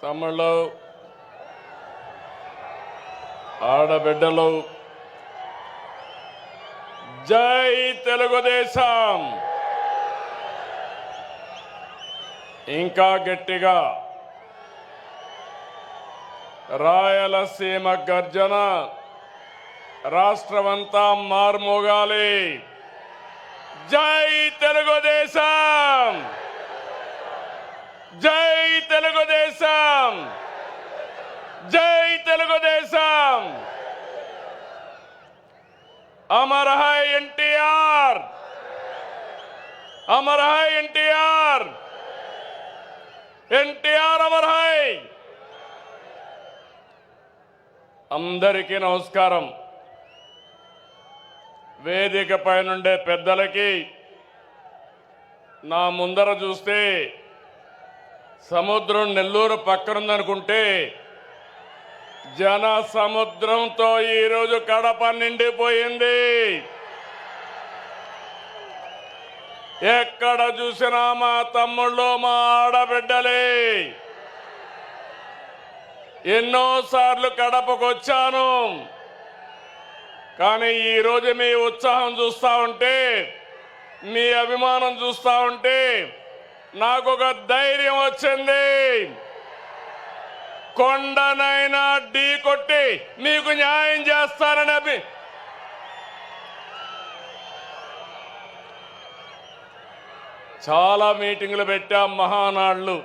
తమ్ముళ్ళు, ఆడబిడ్డలు, జై తెలుగుదేశం. ఇంకా గట్టిగా రాయలసీమ గర్జన రాష్ట్రమంతా మార్మోగాలి. జై తెలుగుదేశం, జై తెలుగుదేశం, జై Telugu Desam. Amar high NTR, Amar high NTR, NTR Amar high. అందరికీ నమస్కారం. వేదిక పైనుండే పెద్దలకి, నా ముందర చూస్తే సముద్రం నెల్లూరు పక్కనుందనుకుంటే జన సముద్రంతో ఈరోజు కడప నిండిపోయింది. ఎక్కడ చూసినా మా తమ్ముళ్ళు, మా ఆడబిడ్డలే. ఎన్నోసార్లు కడపకు వచ్చాను, కానీ ఈరోజు మీ ఉత్సాహం చూస్తా ఉంటే, మీ అభిమానం చూస్తా ఉంటే నాకు ఒక ధైర్యం వచ్చింది. కొండనైనా ఢీ కొట్టి మీకు న్యాయం చేస్తానని చాలా మీటింగులు పెట్టాం, మహానాడులు.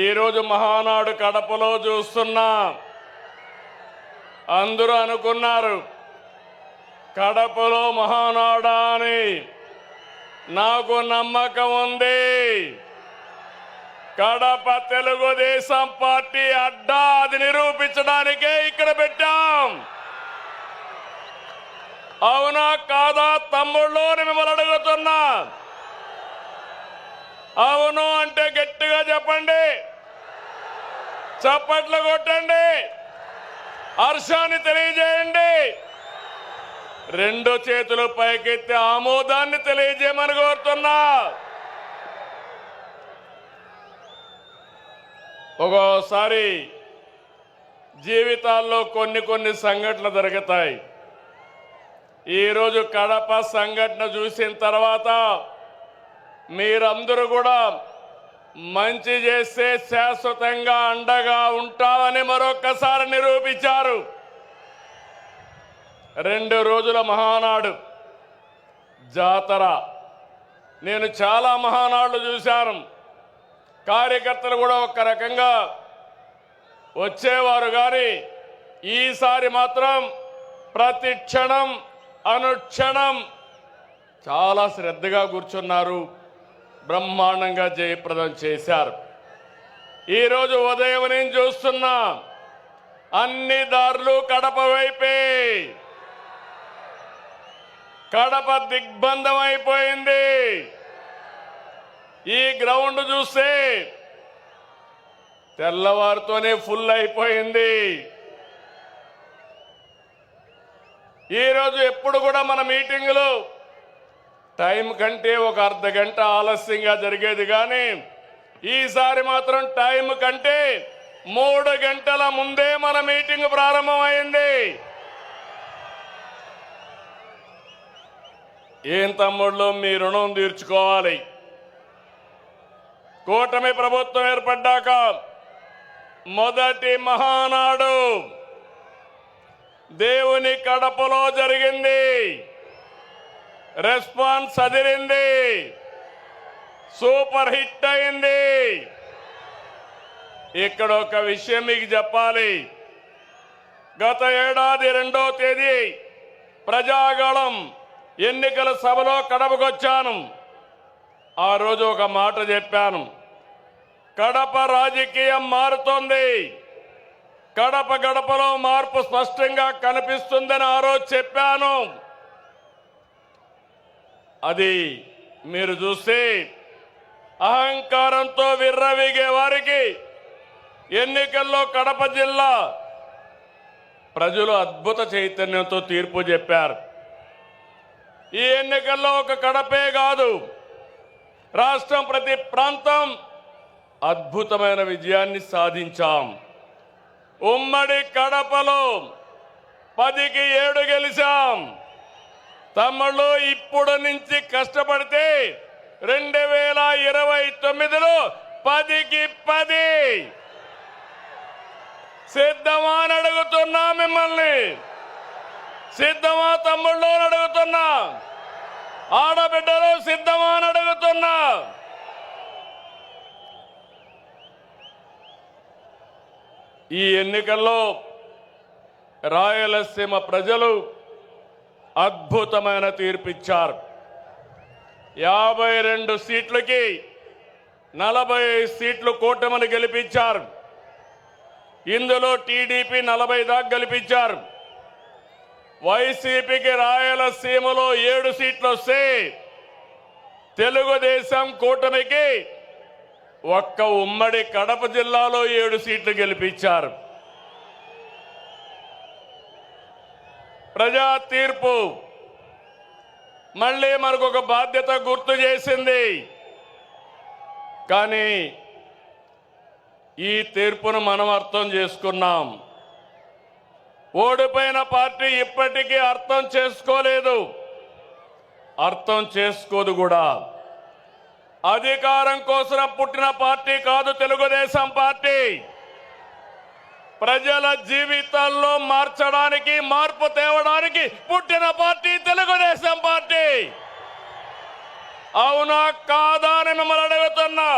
ఈరోజు మహానాడు కడపలో చూస్తున్నా. అందరూ అనుకున్నారు కడపలో మహానాడా అని. నాకు నమ్మకం ఉంది. కడప తెలుగుదేశం పార్టీ అడ్డా, అది నిరూపించడానికే ఇక్కడ పెట్టాం. అవునా కాదా తమ్ముళ్ళు అని మిమ్మల్ని అడుగుతున్నా. అవును అంటే గట్టిగా చెప్పండి, చప్పట్లు కొట్టండి, హర్షాన్ని తెలియజేయండి. రెండు చేతులు పైకెత్తి ఆమోదాన్ని తెలియజేయమని కోరుతున్నా. ఒక్కోసారి జీవితాల్లో కొన్ని సంఘటనలు జరుగుతాయి. ఈరోజు కడప సంఘటన చూసిన తర్వాత మీరందరూ కూడా మంచి చేస్తే శాశ్వతంగా అండగా ఉంటామని మరొక్కసారి నిరూపించారు. 2 రోజుల మహానాడు జాతర. నేను చాలా మహానాడులు చూశాను. కార్యకర్తలు కూడా ఒక రకంగా వచ్చేవారు, కానీ ఈసారి మాత్రం ప్రతి క్షణం అనుక్షణం చాలా శ్రద్ధగా కూర్చున్నారు. బ్రహ్మాండంగా జయప్రదం చేశారు. ఈరోజు ఉదయం నేను చూస్తున్నా, అన్ని దారులు కడప వైపే. కడప దిగ్బంధం అయిపోయింది. ఈ గ్రౌండ్ చూస్తే తెల్లవారితోనే ఫుల్ అయిపోయింది. ఈరోజు ఎప్పుడు కూడా మన మీటింగులు టైం కంటే ఒక అర్ధ గంట ఆలస్యంగా జరిగేది, కానీ ఈసారి మాత్రం టైం కంటే 3 గంటల ముందే మన మీటింగ్ ప్రారంభమైంది. ఏం తమ్ముళ్ళు, మీ రుణం తీర్చుకోవాలి. కూటమి ప్రభుత్వం ఏర్పడ్డాక మొదటి మహానాడు దేవుని కడపలో జరిగింది. రెస్పాన్స్ అదిరింది, సూపర్ హిట్ అయింది. ఇక్కడ ఒక విషయం మీకు చెప్పాలి. గత ఏడాది 2వ తేదీ ప్రజాగళం ఎన్నికల సభలో కడపకొచ్చాను. ఆ రోజు ఒక మాట చెప్పాను, కడప రాజకీయం మారుతోంది, కడప గడపలో మార్పు స్పష్టంగా కనిపిస్తుందని ఆ రోజు చెప్పాను. అది మీరు చూస్తే అహంకారంతో విర్రవీగే వారికి ఎన్నికల్లో కడప జిల్లా ప్రజలు అద్భుత చైతన్యంతో తీర్పు చెప్పారు. ఈ ఎన్నికల్లో ఒక కడపే కాదు, రాష్ట్రం ప్రతి ప్రాంతం అద్భుతమైన విజయాన్ని సాధించాం. ఉమ్మడి కడపలో 10కి 7 గెలిచాం. తమ్ముళ్ళు ఇప్పుడు నుంచి కష్టపడితే 2029లో 10కి 10 సిద్ధమా అని అడుగుతున్నా మిమ్మల్ని. సిద్ధమా తమ్ముళ్ళు అని అడుగుతున్నా. ఆడబిడ్డలు సిద్ధమా అని అడుగుతున్నా. ఈ ఎన్నికల్లో రాయలసీమ ప్రజలు అద్భుతమైన తీర్పిచ్చారు. 52 సీట్లకి 40 సీట్లు కూటమిని గెలిపించారు. ఇందులో టీడీపీ 40 దాకా గెలిపించారు. వైసీపీకి రాయలసీమలో 7 సీట్లు వస్తే తెలుగుదేశం కూటమికి ఒక్క ఉమ్మడి కడప జిల్లాలో 7 సీట్లు గెలిపించారు. ప్రజా తీర్పు మళ్ళీ మనకు ఒక బాధ్యత గుర్తు చేసింది. కానీ ఈ తీర్పును మనం అర్థం చేసుకున్నాం. ఓడిపోయిన పార్టీ ఇప్పటికీ అర్థం చేసుకోలేదు, అర్థం చేసుకోదు కూడా. అధికారం కోసం పుట్టిన పార్టీ కాదు తెలుగుదేశం పార్టీ. ప్రజల జీవితాల్లో మార్చడానికి, మార్పు తేవడానికి పుట్టిన పార్టీ తెలుగుదేశం పార్టీ. అవునా కాదా అని మిమ్మల్ని అడుగుతున్నా.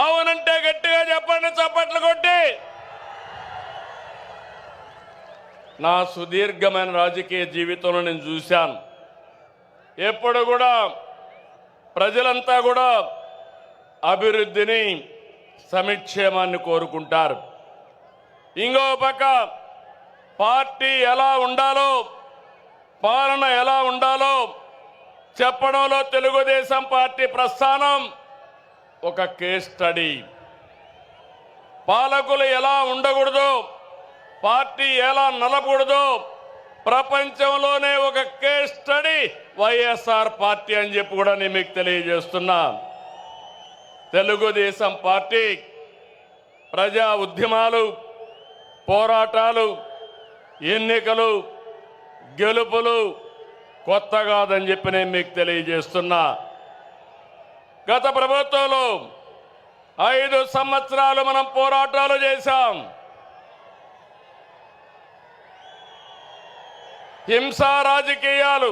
అవునంటే గట్టిగా చెప్పండి, చప్పట్లు కొట్టి. నా సుదీర్ఘమైన రాజకీయ జీవితంలో నేను చూశాను, ఎప్పుడు కూడా ప్రజలంతా కూడా అభివృద్ధిని, సంక్షేమాన్ని కోరుకుంటారు. ఇంకో పక్క పార్టీ ఎలా ఉండాలో, పాలన ఎలా ఉండాలో చెప్పడంలో తెలుగుదేశం పార్టీ ప్రస్థానం ఒక కేస్ స్టడీ. పాలకులు ఎలా ఉండకూడదు, పార్టీ ఎలా నలపకూడదు ప్రపంచంలోనే ఒక కేస్ స్టడీ వైఎస్ఆర్ పార్టీ అని చెప్పి కూడా నేను మీకు తెలియజేస్తున్నా. తెలుగుదేశం పార్టీ ప్రజా ఉద్యమాలు, పోరాటాలు, ఎన్నికలు, గెలుపులు కొత్త కాదని చెప్పి నేను మీకు తెలియజేస్తున్నా. గత ప్రభుత్వంలో 5 సంవత్సరాలు మనం పోరాటాలు చేశాం. హింసా రాజకీయాలు,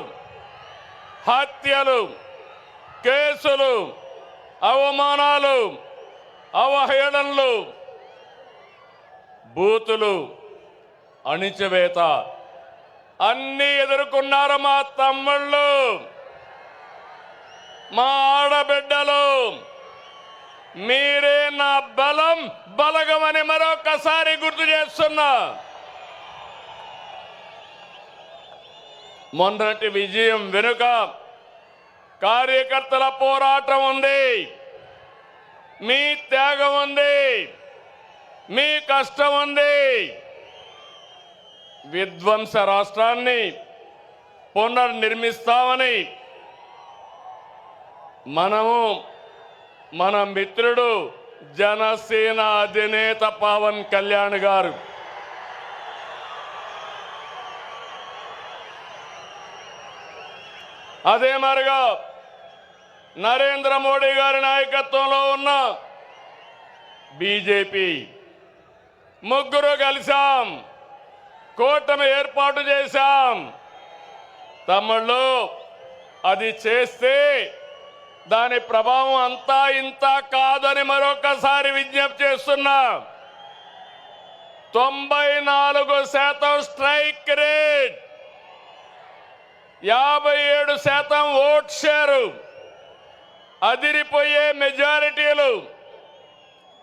హత్యలు, కేసులు, అవమానాలు, అవహేళనలు, బూతులు, అణిచివేత అన్నీ ఎదుర్కొన్నారు మా తమ్ముళ్ళు, మా ఆడబిడ్డలు. మీరే నా బలం, బలగమని మరొకసారి గుర్తు చేస్తున్నా. మొన్నటి విజయం వెనుక కార్యకర్తల పోరాటం ఉంది, మీ త్యాగం ఉంది, మీ కష్టం ఉంది. విధ్వంస రాష్ట్రాన్ని పునర్నిర్మిస్తామని మన మిత్రుడు జనసేన అధినేత పవన్ కళ్యాణ్ గారు అదే మరిగా నరేంద్ర మోడీ గారి నాయకత్వంలో ఉన్న బీజేపీ ముగ్గురు కలిసాం, కూటమి ఏర్పాటు చేశాం. తమ్ముళ్ళు, అది చేస్తే దాని ప్రభావం అంతా ఇంత కాదని మరొకసారి విజ్ఞప్తి చేస్తున్నా. 94% స్ట్రైక్ రేట్, 57% ఓట్ షేరు, అదిరిపోయే మెజారిటీలు.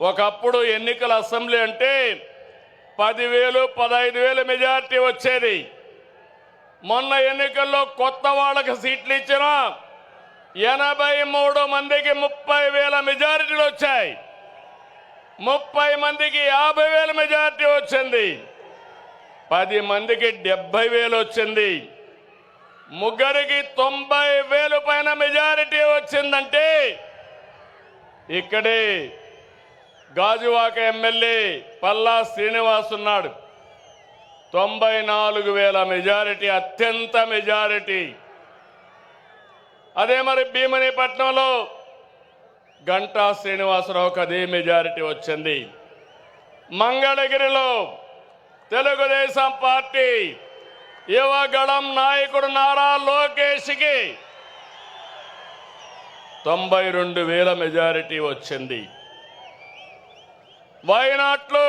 ఒకప్పుడు ఎన్నికల అసెంబ్లీ అంటే 10,000, 15,000 మెజారిటీ వచ్చేది. మొన్న ఎన్నికల్లో కొత్త వాళ్ళకి సీట్లు ఇచ్చినా 83 మందికి 30,000 మెజారిటీలు వచ్చాయి. 30 మందికి 50,000 మెజారిటీ వచ్చింది. 10 మందికి 70,000 వచ్చింది. ముగ్గురికి 90,000 పైన మెజారిటీ వచ్చిందంటే ఇక్కడే గాజువాక ఎమ్మెల్యే పల్లా శ్రీనివాస్ ఉన్నాడు. 94,000 మెజారిటీ, అత్యంత మెజారిటీ. అదే మరి భీమనిపట్నంలో గంటా శ్రీనివాసరావుకి అదే మెజారిటీ వచ్చింది. మంగళగిరిలో తెలుగుదేశం పార్టీ యువగళం నాయకుడు నారా లోకేష్కి 92,000 మెజారిటీ వచ్చింది. వయనాట్లు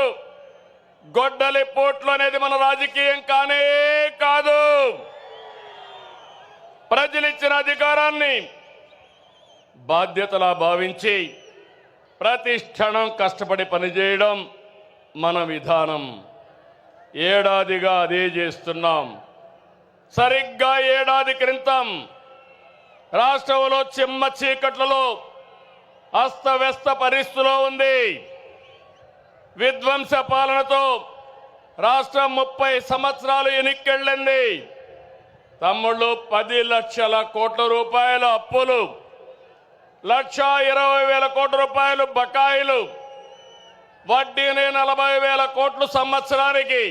గొడ్డలి పోట్లు అనేది మన రాజకీయం కానే కాదు. ప్రజలిచ్చిన అధికారాన్ని బాధ్యతలా భావించి ప్రతి క్షణం కష్టపడి పనిచేయడం మన విధానం. ఏడాదిగా అదే చేస్తున్నాం. సరిగ్గా ఏడాది క్రితం రాష్ట్రంలో చిమ్మ చీకట్లలో అస్తవ్యస్త పరిస్థితిలో ఉంది. విధ్వంస పాలనతో రాష్ట్రం 30 సంవత్సరాలు ఎన్నికెళ్ళింది. తమ్ముళ్ళు 10 లక్షల కోట్ల రూపాయల అప్పులు, 1,20,000 కోట్ల రూపాయలు బకాయిలు, వడ్డీని 40,000 కోట్లు సంవత్సరానికి.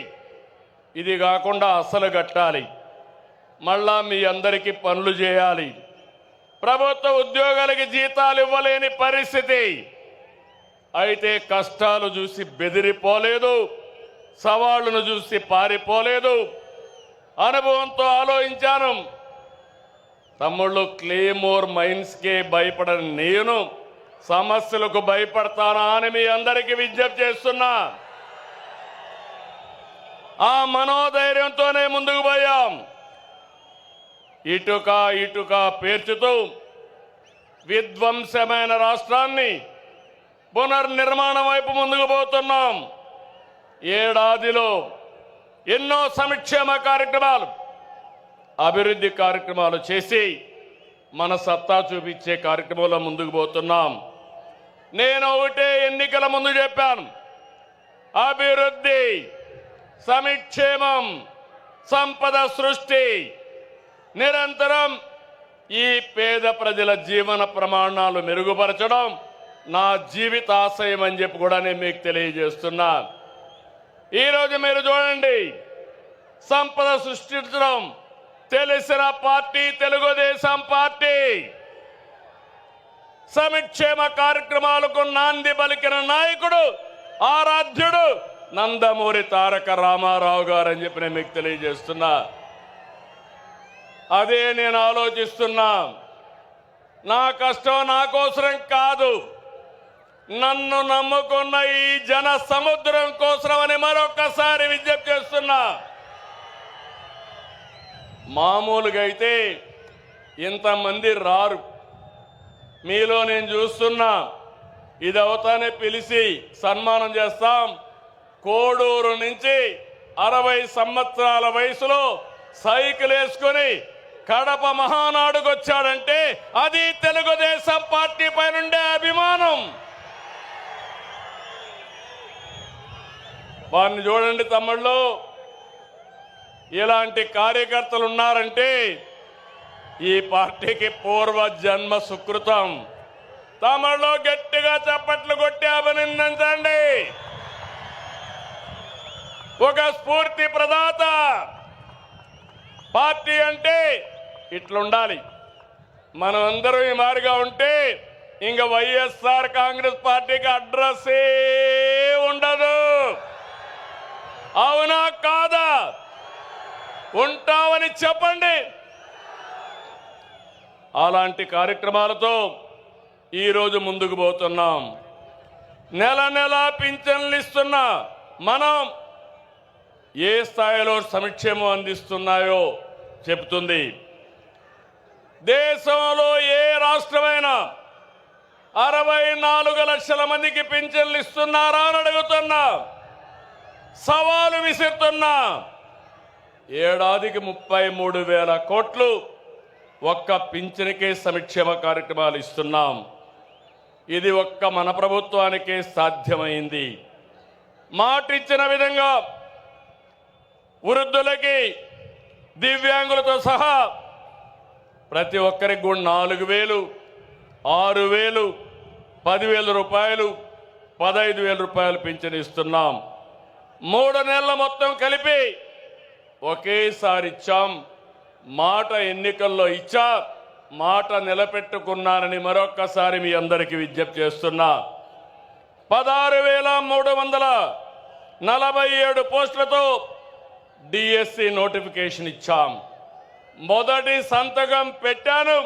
ఇది కాకుండా అసలు కట్టాలి. మళ్ళా మీ అందరికీ పనులు చేయాలి. ప్రభుత్వ ఉద్యోగాలకి జీతాలు ఇవ్వలేని పరిస్థితి. అయితే కష్టాలు చూసి బెదిరిపోలేదు, సవాళ్లను చూసి పారిపోలేదు. అనుభవంతో ఆలోచించాను. తమ్ముళ్ళు, క్లేమోర్ మైన్స్కే భయపడని నేను సమస్యలకు భయపడతానా అని మీ అందరికీ విజ్ఞప్తి చేస్తున్నా. ఆ మనోధైర్యంతోనే ముందుకు పోయాం. ఇటుక ఇటుక పేర్చుతూ విధ్వంసమైన రాష్ట్రాన్ని పునర్నిర్మాణం వైపు ముందుకు పోతున్నాం. ఏడాదిలో ఎన్నో సంక్షేమ కార్యక్రమాలు, అభివృద్ధి కార్యక్రమాలు చేసి మన సత్తా చూపించే కార్యక్రమంలో ముందుకు పోతున్నాం. నేను ఒకటే ఎన్నికల ముందు చెప్పాను, అభివృద్ధి, సంక్షేమం, సంపద సృష్టి, నిరంతరం ఈ పేద ప్రజల జీవన ప్రమాణాలు మెరుగుపరచడం నా జీవితాశయం అని చెప్పి కూడా నేను మీకు తెలియజేస్తున్నా. ఈరోజు మీరు చూడండి, సంపద సృష్టించడం తెలిసిన పార్టీ తెలుగుదేశం పార్టీ. సంక్షేమ కార్యక్రమాలకు నాంది పలికిన నాయకుడు, ఆరాధ్యుడు నందమూరి తారక రామారావు గారు అని చెప్పి నేను మీకు తెలియజేస్తున్నా. అదే నేను ఆలోచిస్తున్నా. నా కష్టం నా కోసరం కాదు, నన్ను నమ్ముకున్న ఈ జన సముద్రం కోసమని మరొకసారి విజ్ఞప్తి చేస్తున్నా. మామూలుగా అయితే ఇంతమంది రారు. మీలో నేను చూస్తున్నా, ఇది అవుతానే పిలిచి సన్మానం చేస్తాం. కోడూరు నుంచి 60 సంవత్సరాల వయసులో సైకిల్ వేసుకొని కడప మహానాడుకు వచ్చాడంటే అది తెలుగుదేశం పార్టీ పైనుండే అభిమానం. వారిని చూడండి తమ్ముళ్ళు, ఇలాంటి కార్యకర్తలు ఉన్నారంటే ఈ పార్టీకి పూర్వ జన్మ సుకృతం. తమ్ముళ్ళు గట్టిగా చప్పట్లు కొట్టి అభినందించండి. ఒక స్ఫూర్తి ప్రదాత. పార్టీ అంటే ఇట్లుండాలి. మనం అందరం ఈ మారిగా ఉంటే ఇంక వైఎస్ఆర్ కాంగ్రెస్ పార్టీకి అడ్రస్సే ఉండదు. అవునా కాదా? ఉంటామని చెప్పండి. అలాంటి కార్యక్రమాలతో ఈరోజు ముందుకు పోతున్నాం. నెల నెల పింఛన్లు ఇస్తున్నా మనం ఏ స్థాయిలో సంక్షేమం అందిస్తున్నాయో చెబుతుంది. దేశంలో ఏ రాష్ట్రమైనా 64 లక్షల మందికి పింఛన్లు ఇస్తున్నారా అని అడుగుతున్నా. సవాలు విసురుతున్నా. ఏడాదికి 33,000 కోట్లు ఒక్క పింఛన్కే సంక్షేమ కార్యక్రమాలు ఇస్తున్నాం. ఇది ఒక్క మన ప్రభుత్వానికే సాధ్యమైంది. మాటిచ్చిన విధంగా వృద్ధులకి, దివ్యాంగులతో సహా ప్రతి ఒక్కరికి కూడా 4,000, 6,000, 10,000 రూపాయలు 15,000 రూపాయలు పింఛను ఇస్తున్నాం. 3 నెలల మొత్తం కలిపి ఒకేసారి ఇచ్చాం. మాట ఎన్నికల్లో ఇచ్చా, మాట నిలబెట్టుకున్నానని మరొక్కసారి మీ అందరికీ విజ్ఞప్తి చేస్తున్నా. 16,347 పోస్టులతో డిఎస్సి నోటిఫికేషన్ ఇచ్చాం. మొదటి సంతకం పెట్టాను.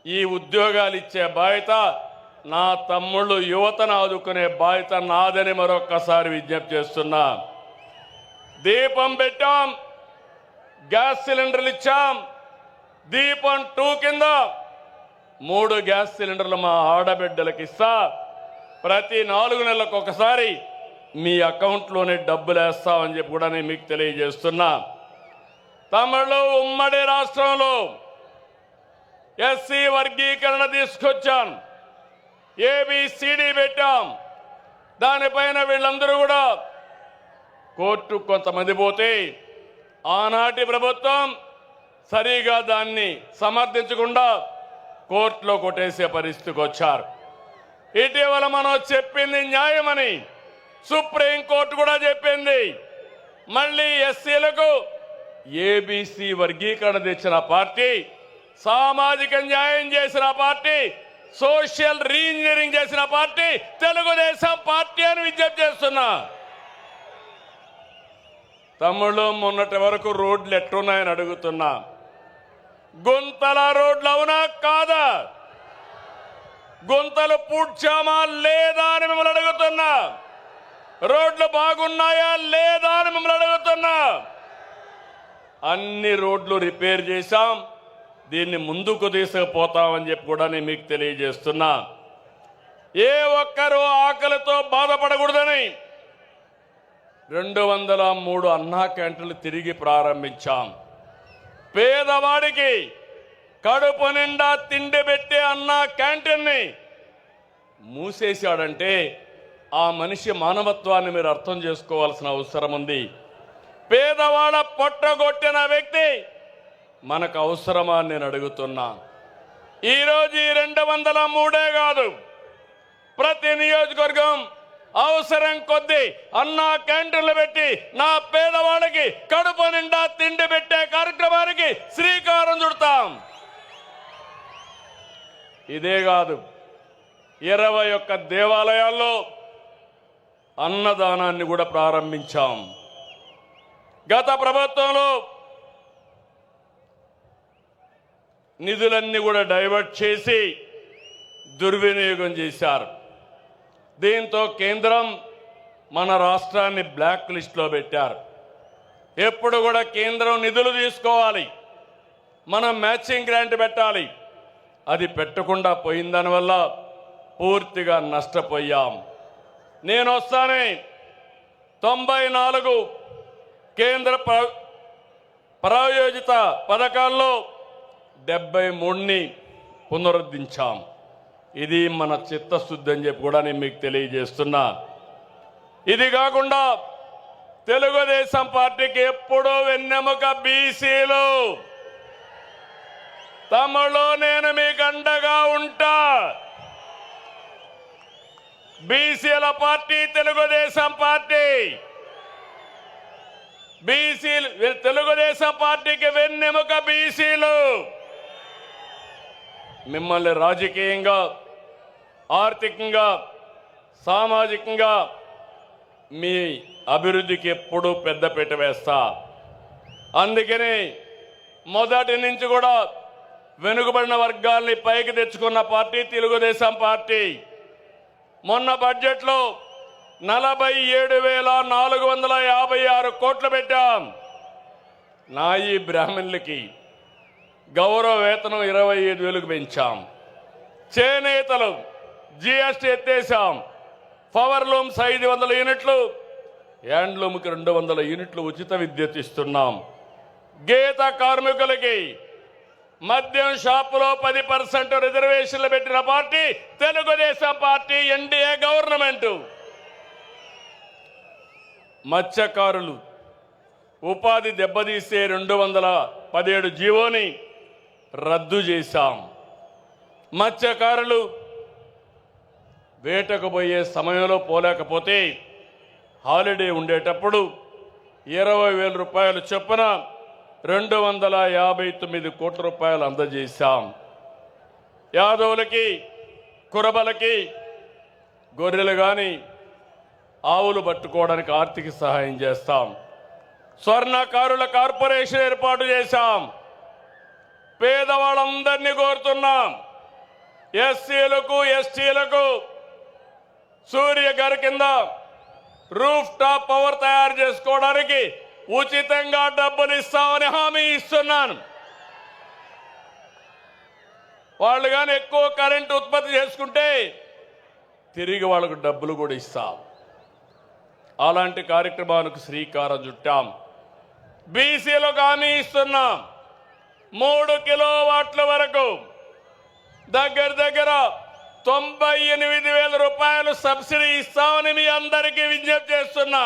ఈ ఉద్యోగాలు ఇచ్చే బాధ్యత నా తమ్ముళ్ళు యువతను ఆదుకునే బాధ్యత నాదని మరొక్కసారి విజ్ఞప్తి చేస్తున్నా. దీపం పెట్టాం, గ్యాస్ సిలిండర్లు ఇచ్చాం. దీపం 2 కింద 3 గ్యాస్ సిలిండర్లు మా ఆడబిడ్డలకు ఇస్తా. ప్రతి 4 నెలలకు ఒకసారి మీ అకౌంట్లోనే డబ్బులు వేస్తామని చెప్పి కూడా నేను మీకు తెలియజేస్తున్నా. తమిళ ఉమ్మడి రాష్ట్రంలో ఎస్సీ వర్గీకరణ తీసుకొచ్చాం. ఏబిసిడి పెట్టాం. దానిపైన వీళ్ళందరూ కూడా కోర్టు కొంతమంది పోతే ఆనాటి ప్రభుత్వం సరిగా దాన్ని సమర్థించకుండా కోర్టులో కొట్టేసే పరిస్థితికి వచ్చారు. ఇటీవల మనం చెప్పింది న్యాయమని సుప్రీంకోర్టు కూడా చెప్పింది. మళ్ళీ ఎస్సీలకు ఏబిసి వర్గీకరణ తెచ్చిన పార్టీ, సామాజిక న్యాయం చేసిన పార్టీ, సోషల్ రీఇంజనీరింగ్ చేసిన పార్టీ తెలుగుదేశం పార్టీ అని విజ్ఞప్తి చేస్తున్నా. తమ్ముళ్ళు, మొన్నటి వరకు రోడ్లు ఎట్టున్నాయని అడుగుతున్నా. గుంతల రోడ్లు అవునా కాదా? గుంతలు పూడ్చామా లేదా అని మిమ్మల్ని అడుగుతున్నా. రోడ్లు బాగున్నాయా లేదా అని మిమ్మల్ని అడుగుతున్నా. అన్ని రోడ్లు రిపేర్ చేశాం. దీన్ని ముందుకు తీసుకుపోతామని చెప్పి కూడా నేను మీకు తెలియజేస్తున్నా. ఏ ఒక్కరూ ఆకలితో బాధపడకూడదని 203 అన్నా క్యాంటీన్లు తిరిగి ప్రారంభించాం. పేదవాడికి కడుపు నిండా తిండి పెట్టే అన్నా క్యాంటీన్ని మూసేశాడంటే ఆ మనిషి మానవత్వాన్ని మీరు అర్థం చేసుకోవాల్సిన అవసరం ఉంది. పేదవాడ పొట్టగొట్టిన వ్యక్తి మనకు అవసరమా అని నేను అడుగుతున్నా. ఈరోజు ఈ 203 కాదు, ప్రతి నియోజకవర్గం అవసరం కొద్దీ అన్నా క్యాంటీన్లు పెట్టి నా పేదవాడికి కడుపు నిండా తిండి పెట్టే కార్యక్రమానికి శ్రీకారం చుడతాం. ఇదే కాదు, 21 దేవాలయాల్లో అన్నదానాన్ని కూడా ప్రారంభించాం. గత ప్రభుత్వంలో నిధులన్నీ కూడా డైవర్ట్ చేసి దుర్వినియోగం చేశారు. దీంతో కేంద్రం మన రాష్ట్రాన్ని బ్లాక్ లిస్ట్లో పెట్టారు. ఎప్పుడు కూడా కేంద్రం నిధులు తీసుకోవాలి, మనం మ్యాచింగ్ గ్రాంట్ పెట్టాలి. అది పెట్టకుండా పోయిన దానివల్ల పూర్తిగా నష్టపోయాం. నేను వస్తానే 94 కేంద్ర ప్రాయోజిత పథకాల్లో 73ని పునరుద్ధరించాం. ఇది మన చిత్తశుద్ధి అని చెప్పి కూడా నేను మీకు తెలియజేస్తున్నా. ఇది కాకుండా తెలుగుదేశం పార్టీకి ఎప్పుడూ వెన్నెముక బీసీలు. తమలో నేను మీకు అండగా ఉంటా. బీసీల పార్టీ తెలుగుదేశం పార్టీ. బీసీలు తెలుగుదేశం పార్టీకి వెన్నెముక బీసీలు. మిమ్మల్ని రాజకీయంగా, ఆర్థికంగా, సామాజికంగా మీ అభివృద్ధికి ఎప్పుడూ పెద్దపీట వేస్తా. అందుకని మొదటి నుంచి కూడా వెనుకబడిన వర్గాల్ని పైకి తెచ్చుకున్న పార్టీ తెలుగుదేశం పార్టీ. మొన్న బడ్జెట్లో 47,456 కోట్లు పెట్టాం. నాయి బ్రాహ్మణులకి గౌరవ వేతనం 25,000కు పెంచాం. చేనేతలు జిఎస్టీ ఎత్తేసాం. పవర్ లూమ్స్ 500 యూనిట్లు, హ్యాండ్లూమ్కి 200 యూనిట్లు ఉచిత విద్యుత్ ఇస్తున్నాం. గీత కార్మికులకి మద్యం షాపులో 10% రిజర్వేషన్లు పెట్టిన party Telugu Desam party, NDA government. మత్స్యకారులు ఉపాధి దెబ్బతీసే 217 జీవోని రద్దు చేశాం. మత్స్యకారులు వేటకు పోయే సమయంలో పోలేకపోతే హాలిడే ఉండేటప్పుడు 20,000 రూపాయలు చొప్పున 259 కోట్ల రూపాయలు అందజేశాం. యాదవులకి, కురబలకి గొర్రెలు కానీ ఆవులు పట్టుకోవడానికి ఆర్థిక సహాయం చేస్తాం. స్వర్ణకారుల కార్పొరేషన్ ఏర్పాటు చేశాం. పేదవాళ్ళందరినీ కోరుతున్నాం, ఎస్సీలకు ఎస్టీలకు సూర్య గారి కింద రూఫ్ టాప్ పవర్ తయారు చేసుకోవడానికి ఉచితంగా డబ్బులు ఇస్తామని హామీ ఇస్తున్నాను. వాళ్ళు కానీ ఎక్కువ కరెంటు ఉత్పత్తి చేసుకుంటే తిరిగి వాళ్ళకు డబ్బులు కూడా ఇస్తాం. అలాంటి కార్యక్రమానికి శ్రీకారం చుట్టాం. బీసీలకు హామీ ఇస్తున్నాం. 3 కిలోవాట్ల వరకు దగ్గర 98,000 రూపాయలు సబ్సిడీ ఇస్తామని మీ అందరికీ విజ్ఞప్తి చేస్తున్నా.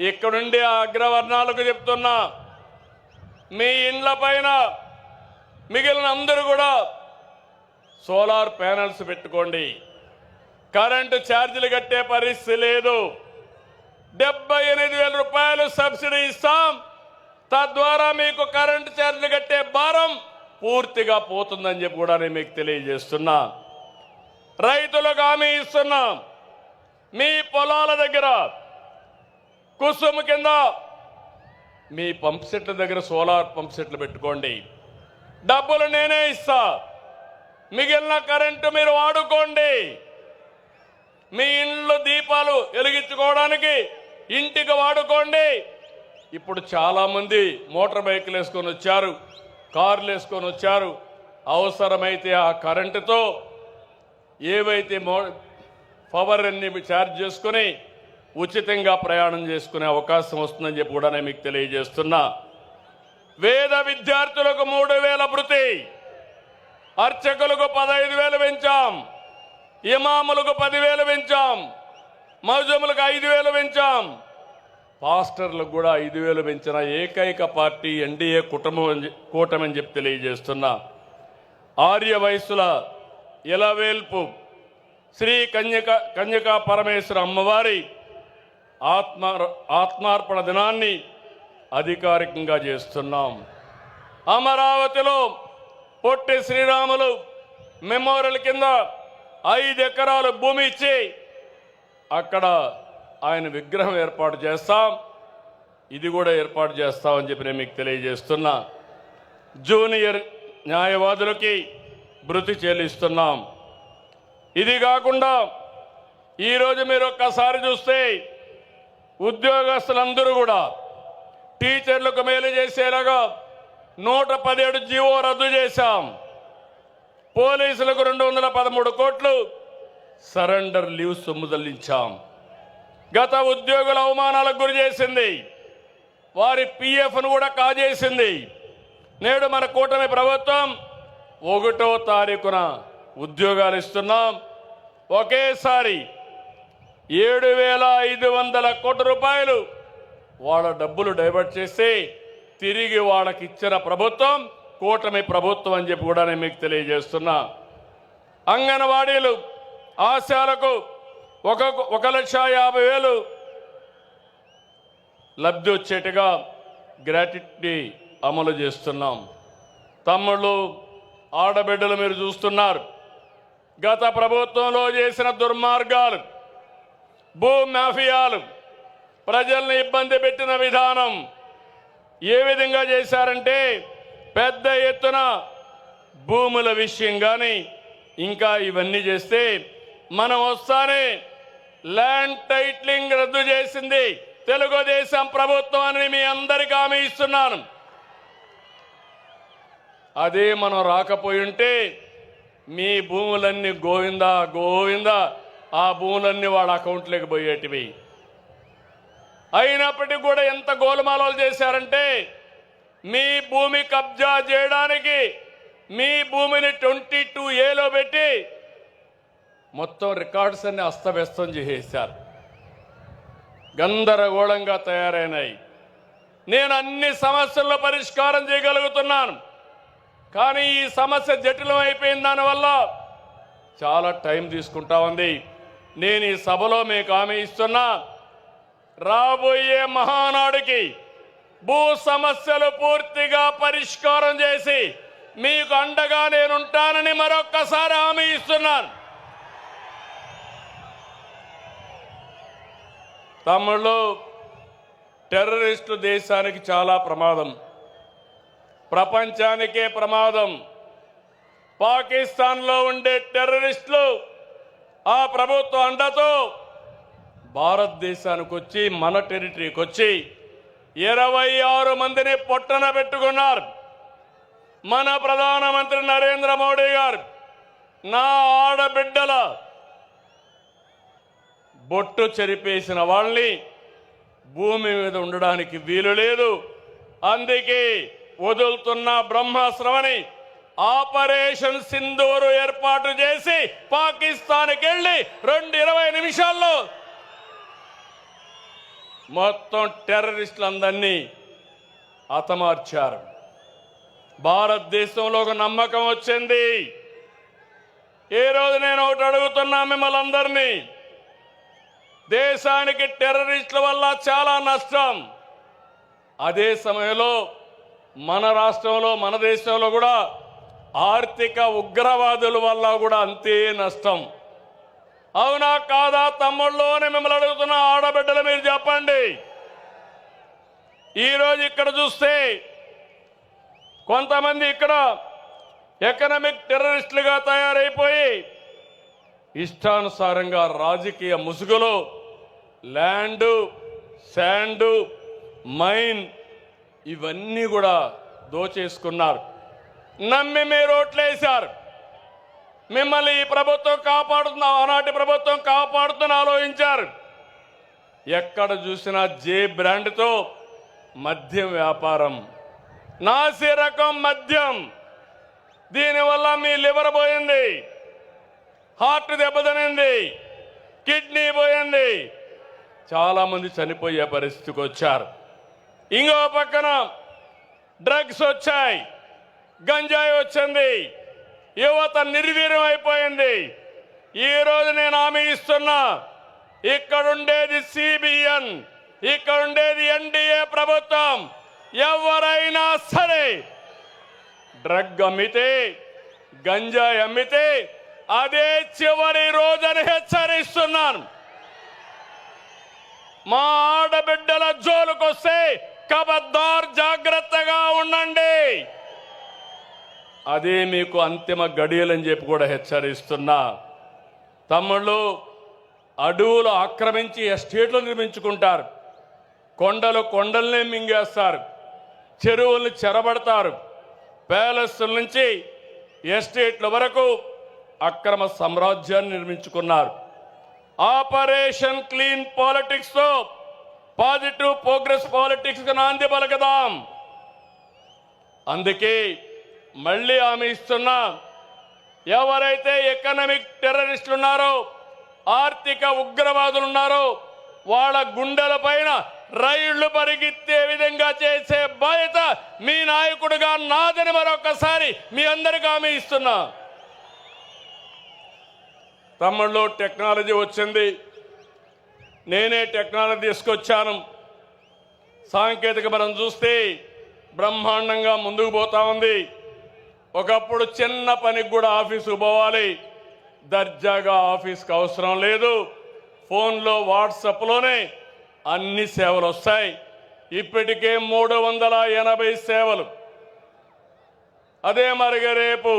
ఇక్కడుండి ఆ అగ్రవర్ణాలకు చెప్తున్నా, మీ ఇండ్ల పైన మిగిలిన అందరూ కూడా సోలార్ ప్యానెల్స్ పెట్టుకోండి. కరెంటు ఛార్జీలు కట్టే పరిస్థితి లేదు. 78,000 రూపాయలు సబ్సిడీ ఇస్తాం. తద్వారా మీకు కరెంటు ఛార్జీలు కట్టే భారం పూర్తిగా పోతుందని చెప్పి కూడా నేను మీకు తెలియజేస్తున్నా. రైతులకు హామీ ఇస్తున్నాం. మీ పొలాల దగ్గర కుసుమ కింద మీ పంప్ సెట్ల దగ్గర సోలార్ పంప్ సెట్లు పెట్టుకోండి. డబ్బులు నేనే ఇస్తా. మిగిలిన కరెంటు మీరు వాడుకోండి. మీ ఇంట్లో దీపాలు వెలిగించుకోవడానికి ఇంటికి వాడుకోండి. ఇప్పుడు చాలామంది మోటార్ బైకులు వేసుకొని వచ్చారు, కార్లు వేసుకొని వచ్చారు. అవసరమైతే ఆ కరెంటుతో ఏవైతే పవర్ అన్ని ఛార్జ్ చేసుకుని ఉచితంగా ప్రయాణం చేసుకునే అవకాశం వస్తుందని చెప్పి కూడా నేను మీకు తెలియజేస్తున్నా. వేద విద్యార్థులకు 3,000 భృతి, అర్చకులకు 15,000 పెంచాం, ఇమాములకు 10,000 పెంచాం, మౌజములకు 5,000 పెంచాం, పాస్టర్లకు కూడా 5,000 పెంచిన ఏకైక పార్టీ ఎన్డీఏ కూటమి అని చెప్పి తెలియజేస్తున్నా. ఆర్య వయస్సుల ఇలవేల్పు శ్రీ కన్యకా పరమేశ్వర అమ్మవారి ఆత్మార్పణ దినాన్ని అధికారికంగా చేస్తున్నాం. అమరావతిలో పొట్టి శ్రీరాములు మెమోరియల్ కింద 5 ఎకరాలు భూమి ఇచ్చి అక్కడ ఆయన విగ్రహం ఏర్పాటు చేస్తాం. ఇది కూడా ఏర్పాటు చేస్తామని చెప్పి నేను మీకు తెలియజేస్తున్నా. జూనియర్ న్యాయవాదులకి భృతి చెల్లిస్తున్నాం. ఇది కాకుండా ఈరోజు మీరు ఒక్కసారి చూస్తే ఉద్యోగస్తులందరూ కూడా టీచర్లకు మేలు చేసేలాగా 117 జీవో రద్దు చేశాం. పోలీసులకు 213 కోట్లు సరెండర్ లీవ్ సొమ్ము చెల్లించాం. గత ఉద్యోగుల అవమానాలకు గురి చేసింది, వారి పిఎఫ్ను కూడా కాజేసింది. నేడు మన కూటమి ప్రభుత్వం 1వ తారీఖున ఉద్యోగాలు ఇస్తున్నాం. ఒకేసారి 7,500 కోట్ల రూపాయలు వాళ్ళ డబ్బులు డైవర్ట్ చేసి తిరిగి వాళ్ళకి ఇచ్చిన ప్రభుత్వం కూటమి ప్రభుత్వం అని చెప్పి కూడా నేను మీకు తెలియజేస్తున్నా. అంగన్వాడీలు ఆశాలకు 1,50,000 లబ్ధి వచ్చేట్టుగా గ్రాట్యుటీ అమలు చేస్తున్నాం. తమ్ముళ్ళు, ఆడబిడ్డలు మీరు చూస్తున్నారు. గత ప్రభుత్వంలో చేసిన దుర్మార్గాలు, భూ మాఫియాలు, ప్రజల్ని ఇబ్బంది పెట్టిన విధానం ఏ విధంగా చేశారంటే పెద్ద ఎత్తున భూముల విషయం కానీ ఇంకా ఇవన్నీ చేస్తే మనం వస్తానే ల్యాండ్ టైటిలింగ్ రద్దు చేసింది తెలుగుదేశం ప్రభుత్వం అని మీ అందరికీ హామీ ఇస్తున్నాను. అదే మనం రాకపోయి ఉంటే మీ భూములన్నీ గోవిందా గోవిందా ఆ భూములన్నీ వాళ్ళ అకౌంట్లోకి పోయేటివి. అయినప్పటికీ కూడా ఎంత గోలుమాలలు చేశారంటే మీ భూమి కబ్జా చేయడానికి మీ భూమిని 22A పెట్టి మొత్తం రికార్డ్స్ అన్ని అస్తవ్యస్తం చేసేశారు. గందరగోళంగా తయారైనాయి. నేను అన్ని సమస్యల్లో పరిష్కారం చేయగలుగుతున్నాను. కానీ ఈ సమస్య జటిలం అయిపోయిన దానివల్ల చాలా టైం తీసుకుంటా ఉంది. నేను ఈ సభలో మీకు హామీ ఇస్తున్నా, రాబోయే మహానాడుకి భూ సమస్యలు పూర్తిగా పరిష్కారం చేసి మీకు అండగా నేనుంటానని మరొక్కసారి హామీ ఇస్తున్నాను. తమ్ముళ్ళు, టెర్రరిస్టు దేశానికి చాలా ప్రమాదం, ప్రపంచానికే ప్రమాదం. పాకిస్తాన్లో ఉండే టెర్రరిస్టులు ఆ ప్రభుత్వ అండతో భారతదేశానికి వచ్చి మన టెరిటరీకి వచ్చి 26 మందిని పొట్టన పెట్టుకున్నారు. మన ప్రధానమంత్రి నరేంద్ర మోడీ గారు నా ఆడబిడ్డల బొట్టు చెరిపేసిన వాళ్ళని భూమి మీద ఉండడానికి వీలు లేదు, అందుకే వదులుతున్న బ్రహ్మాస్త్రమని ఆపరేషన్ సింధూరు ఏర్పాటు చేసి పాకిస్తాన్కి వెళ్ళి 20 నిమిషాల్లో మొత్తం టెర్రరిస్టులందరినీ హతమార్చారు. భారతదేశంలో ఒక నమ్మకం వచ్చింది. ఈ రోజు నేను ఒకటి అడుగుతున్నా మిమ్మల్ని అందరినీ, దేశానికి టెర్రరిస్టుల వల్ల చాలా నష్టం. అదే సమయంలో మన రాష్ట్రంలో మన దేశంలో కూడా ఆర్థిక ఉగ్రవాదుల వల్ల కూడా అంతే నష్టం. అవునా కాదా తమ్ముళ్ళు అని మిమ్మల్ని అడుగుతున్న ఆడబిడ్డలు మీరు చెప్పండి. ఈరోజు ఇక్కడ చూస్తే కొంతమంది ఇక్కడ ఎకనామిక్ టెర్రరిస్టులుగా తయారైపోయి ఇష్టానుసారంగా రాజకీయ ముసుగులో ల్యాండు, శాండు, మైన్ ఇవన్నీ కూడా దోచేసుకున్నారు. నమ్మి మీరు ఓట్లేశారు. మిమ్మల్ని ఈ ప్రభుత్వం కాపాడుతున్న, ఆనాటి ప్రభుత్వం కాపాడుతున్న ఆలోచించారు. ఎక్కడ చూసినా జే బ్రాండ్తో మద్యం వ్యాపారం, నాసి రకం మద్యం. దీనివల్ల మీ లివర్ పోయింది, హార్ట్ దెబ్బతినింది, కిడ్నీ పోయింది, చాలా మంది చనిపోయే పరిస్థితికి వచ్చారు. ఇంకో పక్కన డ్రగ్స్ వచ్చాయి, గంజాయి వచ్చింది, యువత నిర్వీర్యం అయిపోయింది. ఈరోజు నేను హామీ ఇస్తున్నా, ఇక్కడుండేది సిబిఎన్, ఇక్కడుండేది ఎన్డీఏ ప్రభుత్వం. ఎవరైనా సరే డ్రగ్ అమ్మితే, గంజాయి అమ్మితే అదే చివరి రోజని హెచ్చరిస్తున్నాను. మా ఆడబిడ్డల జోలుకొస్తే ఖబర్దార్, జాగ్రత్తగా ఉండండి. అదే మీకు అంతిమ గడియలని చెప్పి కూడా హెచ్చరిస్తున్నా. తమ్ముళ్ళు, అడవులు ఆక్రమించి ఎస్టేట్లు నిర్మించుకుంటారు, కొండల్ని మింగేస్తారు, చెరువుల్ని చెరబడతారు, ప్యాలెస్ల నుంచి ఎస్టేట్ల వరకు అక్రమ సామ్రాజ్యాన్ని నిర్మించుకున్నారు. ఆపరేషన్ క్లీన్ పాలిటిక్స్ తో పాజిటివ్ ప్రోగ్రెస్ పాలిటిక్స్ కు నాంది పలకదాం. అందుకే మళ్ళీ హామీ ఇస్తున్నా, ఎవరైతే ఎకనామిక్ టెర్రరిస్టులు ఉన్నారో, ఆర్థిక ఉగ్రవాదులు ఉన్నారో వాళ్ళ గుండెల పైన రైళ్లు పరిగెత్తే విధంగా చేసే బాధ్యత మీ నాయకుడిగా నాదని మరొకసారి మీ అందరికీ హామీ ఇస్తున్నా. తమ్ముళ్ళు, టెక్నాలజీ వచ్చింది, నేనే టెక్నాలజీ తీసుకొచ్చాను. సాంకేతిక మనం చూస్తే బ్రహ్మాండంగా ముందుకు పోతా ఉంది. ఒకప్పుడు చిన్న పనికి కూడా ఆఫీసుకు పోవాలి, దర్జాగా ఆఫీస్కి అవసరం లేదు, ఫోన్లో వాట్సాప్లోనే అన్ని సేవలు వస్తాయి. ఇప్పటికే 380 సేవలు. అదే మరిగా రేపు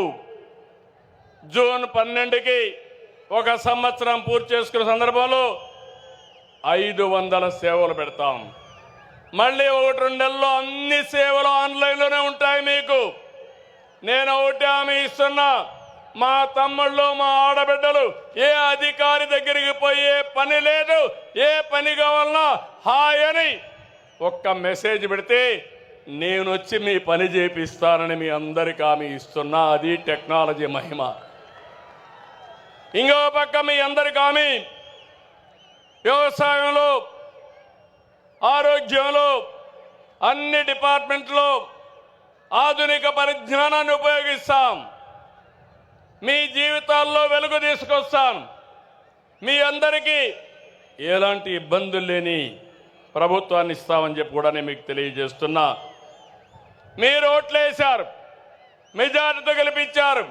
జూన్ 12కి 1 సంవత్సరం పూర్తి చేసుకున్న సందర్భంలో 500 సేవలు పెడతాం. మళ్ళీ 1-2 నెలల్లో అన్ని సేవలు ఆన్లైన్లోనే ఉంటాయి. మీకు నేను ఒకటి హామీ ఇస్తున్నా, మా తమ్ముళ్ళు, మా ఆడబిడ్డలు ఏ అధికారి దగ్గరికి పోయే పని లేదు. ఏ పని కావాలన్నా హాయ్ అని ఒక్క మెసేజ్ పెడితే నేను వచ్చి మీ పని చేపిస్తానని మీ అందరికీ హామీ ఇస్తున్నా. అది టెక్నాలజీ మహిమ. ఇంకో పక్క మీ అందరికీ హామీ, వ్యవసాయంలో, ఆరోగ్యంలో, అన్ని డిపార్ట్మెంట్లో ఆధునిక పరిజ్ఞానాన్ని ఉపయోగిస్తాం. మీ జీవితాల్లో వెలుగు తీసుకొస్తాను. మీ అందరికీ ఎలాంటి ఇబ్బందులు లేని ప్రభుత్వాన్ని ఇస్తామని చెప్పి కూడా నేను మీకు తెలియజేస్తున్నా. మీరు ఓట్లేశారు, మెజారిటీతో గెలిపించారు.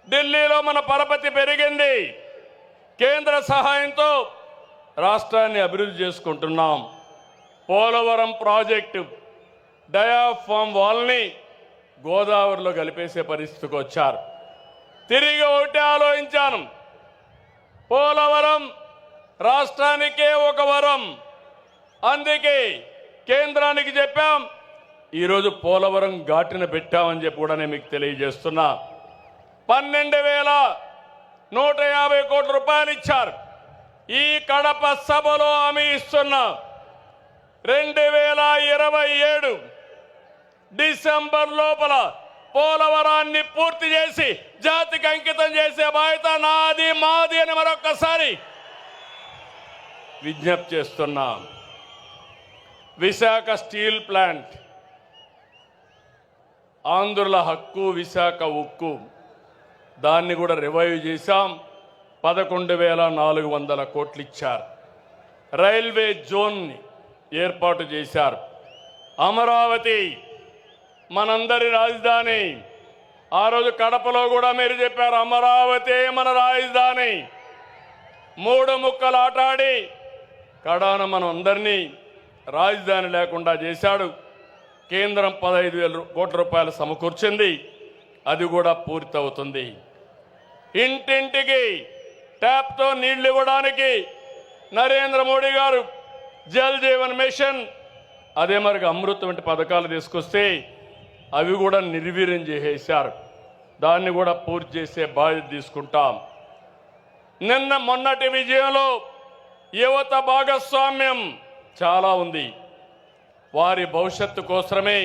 ఢిల్లీలో మన పరపతి పెరిగింది. కేంద్ర సహాయంతో రాష్ట్రాన్ని అభివృద్ధి చేసుకుంటున్నాం. పోలవరం ప్రాజెక్టు డయాఫామ్ వాల్ని గోదావరిలో కలిపేసే పరిస్థితికి వచ్చారు. తిరిగి ఒకటే ఆలోచించాను, పోలవరం రాష్ట్రానికే ఒక వరం. అందుకే కేంద్రానికి చెప్పాం, ఈరోజు పోలవరం ఘాటిన పెట్టామని చెప్పి కూడా నేను మీకు తెలియజేస్తున్నా. 12,150 కోట్ల రూపాయలు ఇచ్చారు. ఈ కడప సభలో హామీ ఇస్తున్నా, 2027 డిసెంబర్ లోపల పోలవరాన్ని పూర్తి చేసి జాతికి అంకితం చేసే బాధ్యత నాది, మాది అని మరొక్కసారి విజ్ఞప్తి చేస్తున్నా. విశాఖ స్టీల్ ప్లాంట్, ఆంధ్రుల హక్కు విశాఖ ఉక్కు, దాన్ని కూడా రివైవ్ చేశాం. 11,400 కోట్లు ఇచ్చారు. రైల్వే జోన్ని ఏర్పాటు చేశారు. అమరావతి మనందరి రాజధాని. ఆ రోజు కడపలో కూడా మీరు చెప్పారు, అమరావతి మన రాజధాని. 3 ముక్కలు ఆటాడి కడాన మనం అందరినీ రాజధాని లేకుండా చేశాడు. కేంద్రం 15,000 కోట్ల రూపాయలు సమకూర్చింది. అది కూడా పూర్తవుతుంది. ఇంటింటికి ట్యాప్తో నీళ్లు ఇవ్వడానికి నరేంద్ర మోడీ గారు జల్ జీవన్ మిషన్, అదే మరి అమృత్ వంటి పథకాలు తీసుకొస్తే అవి కూడా నిర్వీర్యం చేసేశారు. దాన్ని కూడా పూర్తి చేసే బాధ్యత తీసుకుంటాం. మొన్నటి విజయంలో యువత భాగస్వామ్యం చాలా ఉంది. వారి భవిష్యత్తు కోసమే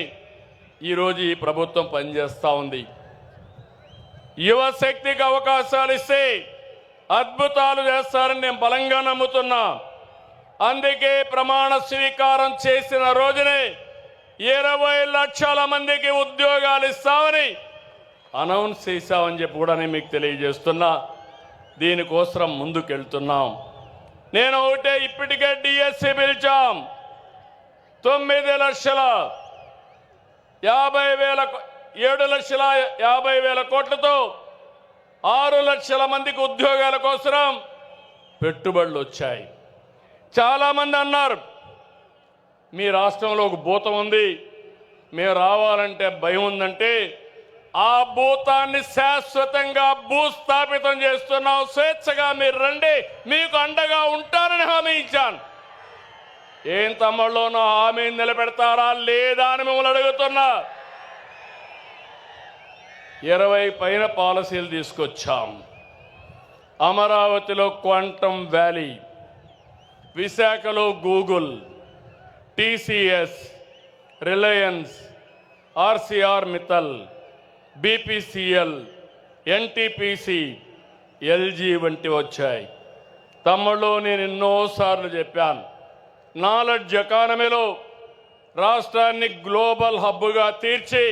ఈరోజు ఈ ప్రభుత్వం పనిచేస్తూ ఉంది. యువ శక్తికి అవకాశాలు ఇస్తే అద్భుతాలు చేస్తారని నేను బలంగా నమ్ముతున్నా. అందుకే ప్రమాణ స్వీకారం చేసిన రోజునే 20 లక్షల మందికి ఉద్యోగాలు ఇస్తామని అనౌన్స్ చేశామని చెప్పి కూడా నేను మీకు తెలియజేస్తున్నా. దీనికోసం ముందుకెళ్తున్నాం. నేను ఒకటే, ఇప్పటికే డిఎస్సి పిలిచాం. 7,50,000 కోట్లతో 6 లక్షల మందికి ఉద్యోగాల కోసం పెట్టుబడులు వచ్చాయి. చాలామంది అన్నారు, మీ రాష్ట్రంలో ఒక భూతం ఉంది, మేము రావాలంటే భయం ఉందంటే, ఆ భూతాన్ని శాశ్వతంగా భూస్థాపితం చేస్తున్నాం. స్వేచ్ఛగా మీరు రండి, మీకు అండగా ఉంటారని హామీ ఇచ్చాను. ఏం తమ్ముళ్ళు, నా హామీని నిలబెడతారా లేదా అని మిమ్మల్ని అడుగుతున్నా. 20 పైన పాలసీలు తీసుకొచ్చాం. అమరావతిలో క్వాంటమ్ వ్యాలీ, విశాఖలో Google, TCS, Reliance, RCR Mittal, BPCL, NTPC, LG వంటి వచ్చాయి. తమ్ముళ్ళు, నేను ఎన్నోసార్లు చెప్పాను, నాలెడ్జ్ ఎకానమీలో రాష్ట్రాన్ని గ్లోబల్ హబ్గా తీర్చి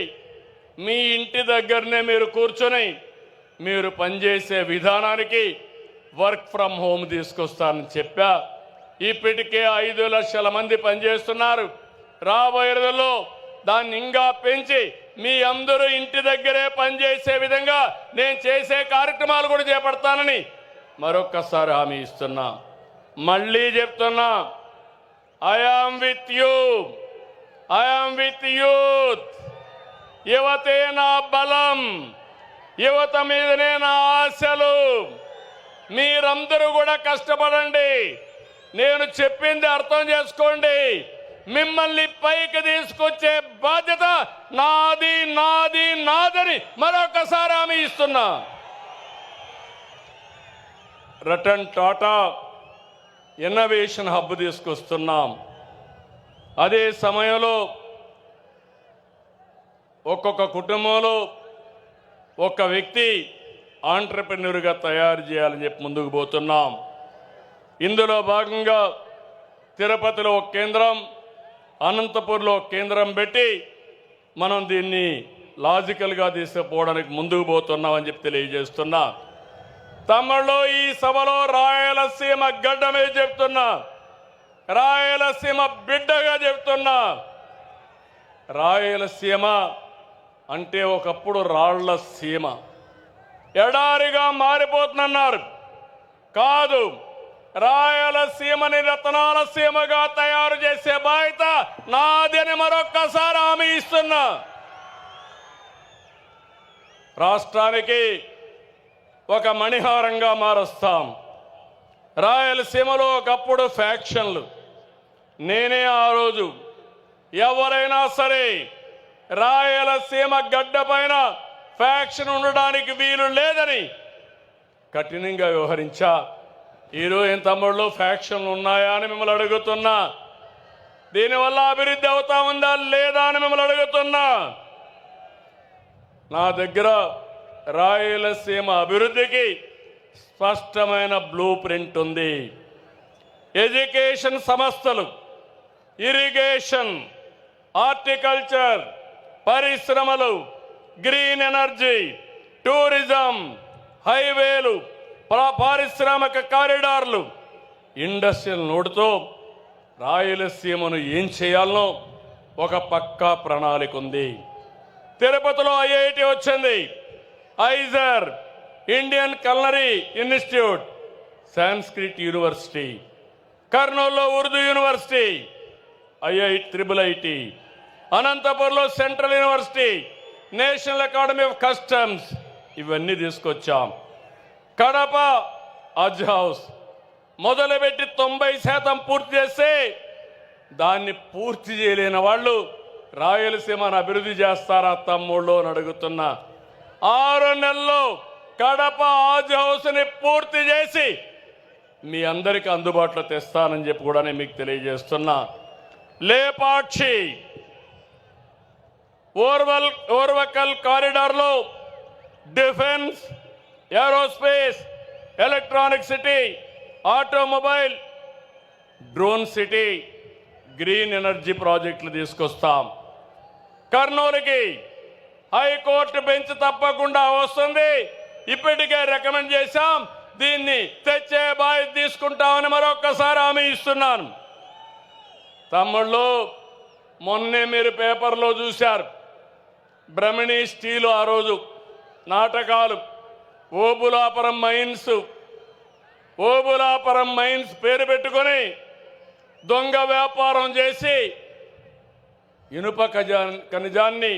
మీ ఇంటి దగ్గరనే మీరు కూర్చొని మీరు పనిచేసే విధానానికి వర్క్ ఫ్రమ్ హోమ్ తీసుకొస్తానని చెప్పా. ఇప్పటికే 5 లక్షల మంది పనిచేస్తున్నారు. రాబోయే రోజుల్లో దాన్ని ఇంకా పెంచి మీ అందరూ ఇంటి దగ్గరే పనిచేసే విధంగా నేను చేసే కార్యక్రమాలు కూడా చేపడతానని మరొక్కసారి హామీ ఇస్తున్నా. మళ్ళీ చెప్తున్నా, I am with you, I am with youth. యువతే నా బలం, యువత మీదనే నా ఆశలు. మీరందరూ కూడా కష్టపడండి. నేను చెప్పింది అర్థం చేసుకోండి. మిమ్మల్ని పైకి తీసుకొచ్చే బాధ్యత నాది, నాది, నాదని మరొకసారి హామీ ఇస్తున్నా. రతన్ టాటా ఇన్నోవేషన్ హబ్ తీసుకొస్తున్నాం. అదే సమయంలో ఒక్కొక్క కుటుంబంలో ఒక్క వ్యక్తి ఆంట్రప్రెన్యూర్గా తయారు చేయాలని చెప్పి ముందుకు పోతున్నాం. ఇందులో భాగంగా తిరుపతిలో ఒక కేంద్రం, అనంతపూర్లో ఒక కేంద్రం పెట్టి మనం దీన్ని లాజికల్గా తీసుకుపోవడానికి ముందుకు పోతున్నామని చెప్పి తెలియజేస్తున్నా. తమ్ముళ్ళు, ఈ సభలో రాయలసీమ గడ్డ మీద చెప్తున్నా, రాయలసీమ బిడ్డగా చెప్తున్నా. రాయలసీమ అంటే ఒకప్పుడు రాళ్ల సీమ, ఎడారిగా మారిపోతుందన్నారు. కాదు, రాయలసీమని రతనాల సీమగా తయారు చేసే బాధ్యత నాది అని మరొక్కసారి హామీ ఇస్తున్నా. రాష్ట్రానికి ఒక మణిహారంగా మారుస్తాం. రాయలసీమలో ఒకప్పుడు ఫ్యాక్షన్లు, నేనే ఆ రోజు ఎవరైనా సరే రాయలసీమ గడ్డ పైన ఫ్యాక్షన్ ఉండడానికి వీలు లేదని కఠినంగా వ్యవహరించా. ఈరోజు ఏం తమ్ముళ్ళు ఫ్యాక్షన్లు ఉన్నాయా అని మిమ్మల్ని అడుగుతున్నా. దీనివల్ల అభివృద్ధి అవుతా ఉందా లేదా అని మిమ్మల్ని అడుగుతున్నా. నా దగ్గర రాయలసీమ అభివృద్ధికి స్పష్టమైన బ్లూ ప్రింట్ ఉంది. ఎడ్యుకేషన్ సంస్థలు, ఇరిగేషన్, హార్టికల్చర్, పరిశ్రమలు, గ్రీన్ ఎనర్జీ, టూరిజం, హైవేలు, పారిశ్రామిక కారిడార్లు, ఇండస్ట్రియల్ నోడుతో రాయలసీమను ఏం చేయాలనో ఒక పక్కా ప్రణాళిక ఉంది. తిరుపతిలో ఐఐటి వచ్చింది, IISER, Indian culinary institute, Sanskrit university, కర్నూలులో ఉర్దూ యూనివర్సిటీ, ఐఐటి, అనంతపురంలో central university, national academy of customs, ఇవన్నీ తీసుకొచ్చాం. కడప హజ్ హౌస్ మొదలుపెట్టి 90% పూర్తి చేస్తే దాన్ని పూర్తి చేయలేని వాళ్ళు రాయలసీమను అభివృద్ధి చేస్తారా తమ్ముళ్ళు అని అడుగుతున్నా. 6 నెలల్లో కడప హజ్ హౌస్ని పూర్తి చేసి మీ అందరికీ అందుబాటులో తెస్తానని చెప్పి కూడా నేను మీకు తెలియజేస్తున్నా. లేపాక్షి ఓర్వకల్ కారిడార్లో defence, aerospace, electronic city, automobile, drone city, green energy ప్రాజెక్టులు తీసుకొస్తాం. కర్నూలుకి హైకోర్టు బెంచ్ తప్పకుండా వస్తుంది, ఇప్పటికే రికమెండ్ చేశాం, దీన్ని తెచ్చే బాధ్యత తీసుకుంటామని మరొక్కసారి హామీ ఇస్తున్నాను. తమ్ముళ్ళు, మొన్నే మీరు పేపర్లో చూశారు, బ్రహ్మణి స్టీలు ఆ రోజు నాటకాలు, ఓబులాపురం మైన్స్ పేరు పెట్టుకొని దొంగ వ్యాపారం చేసి ఇనుప ఖనిజాన్ని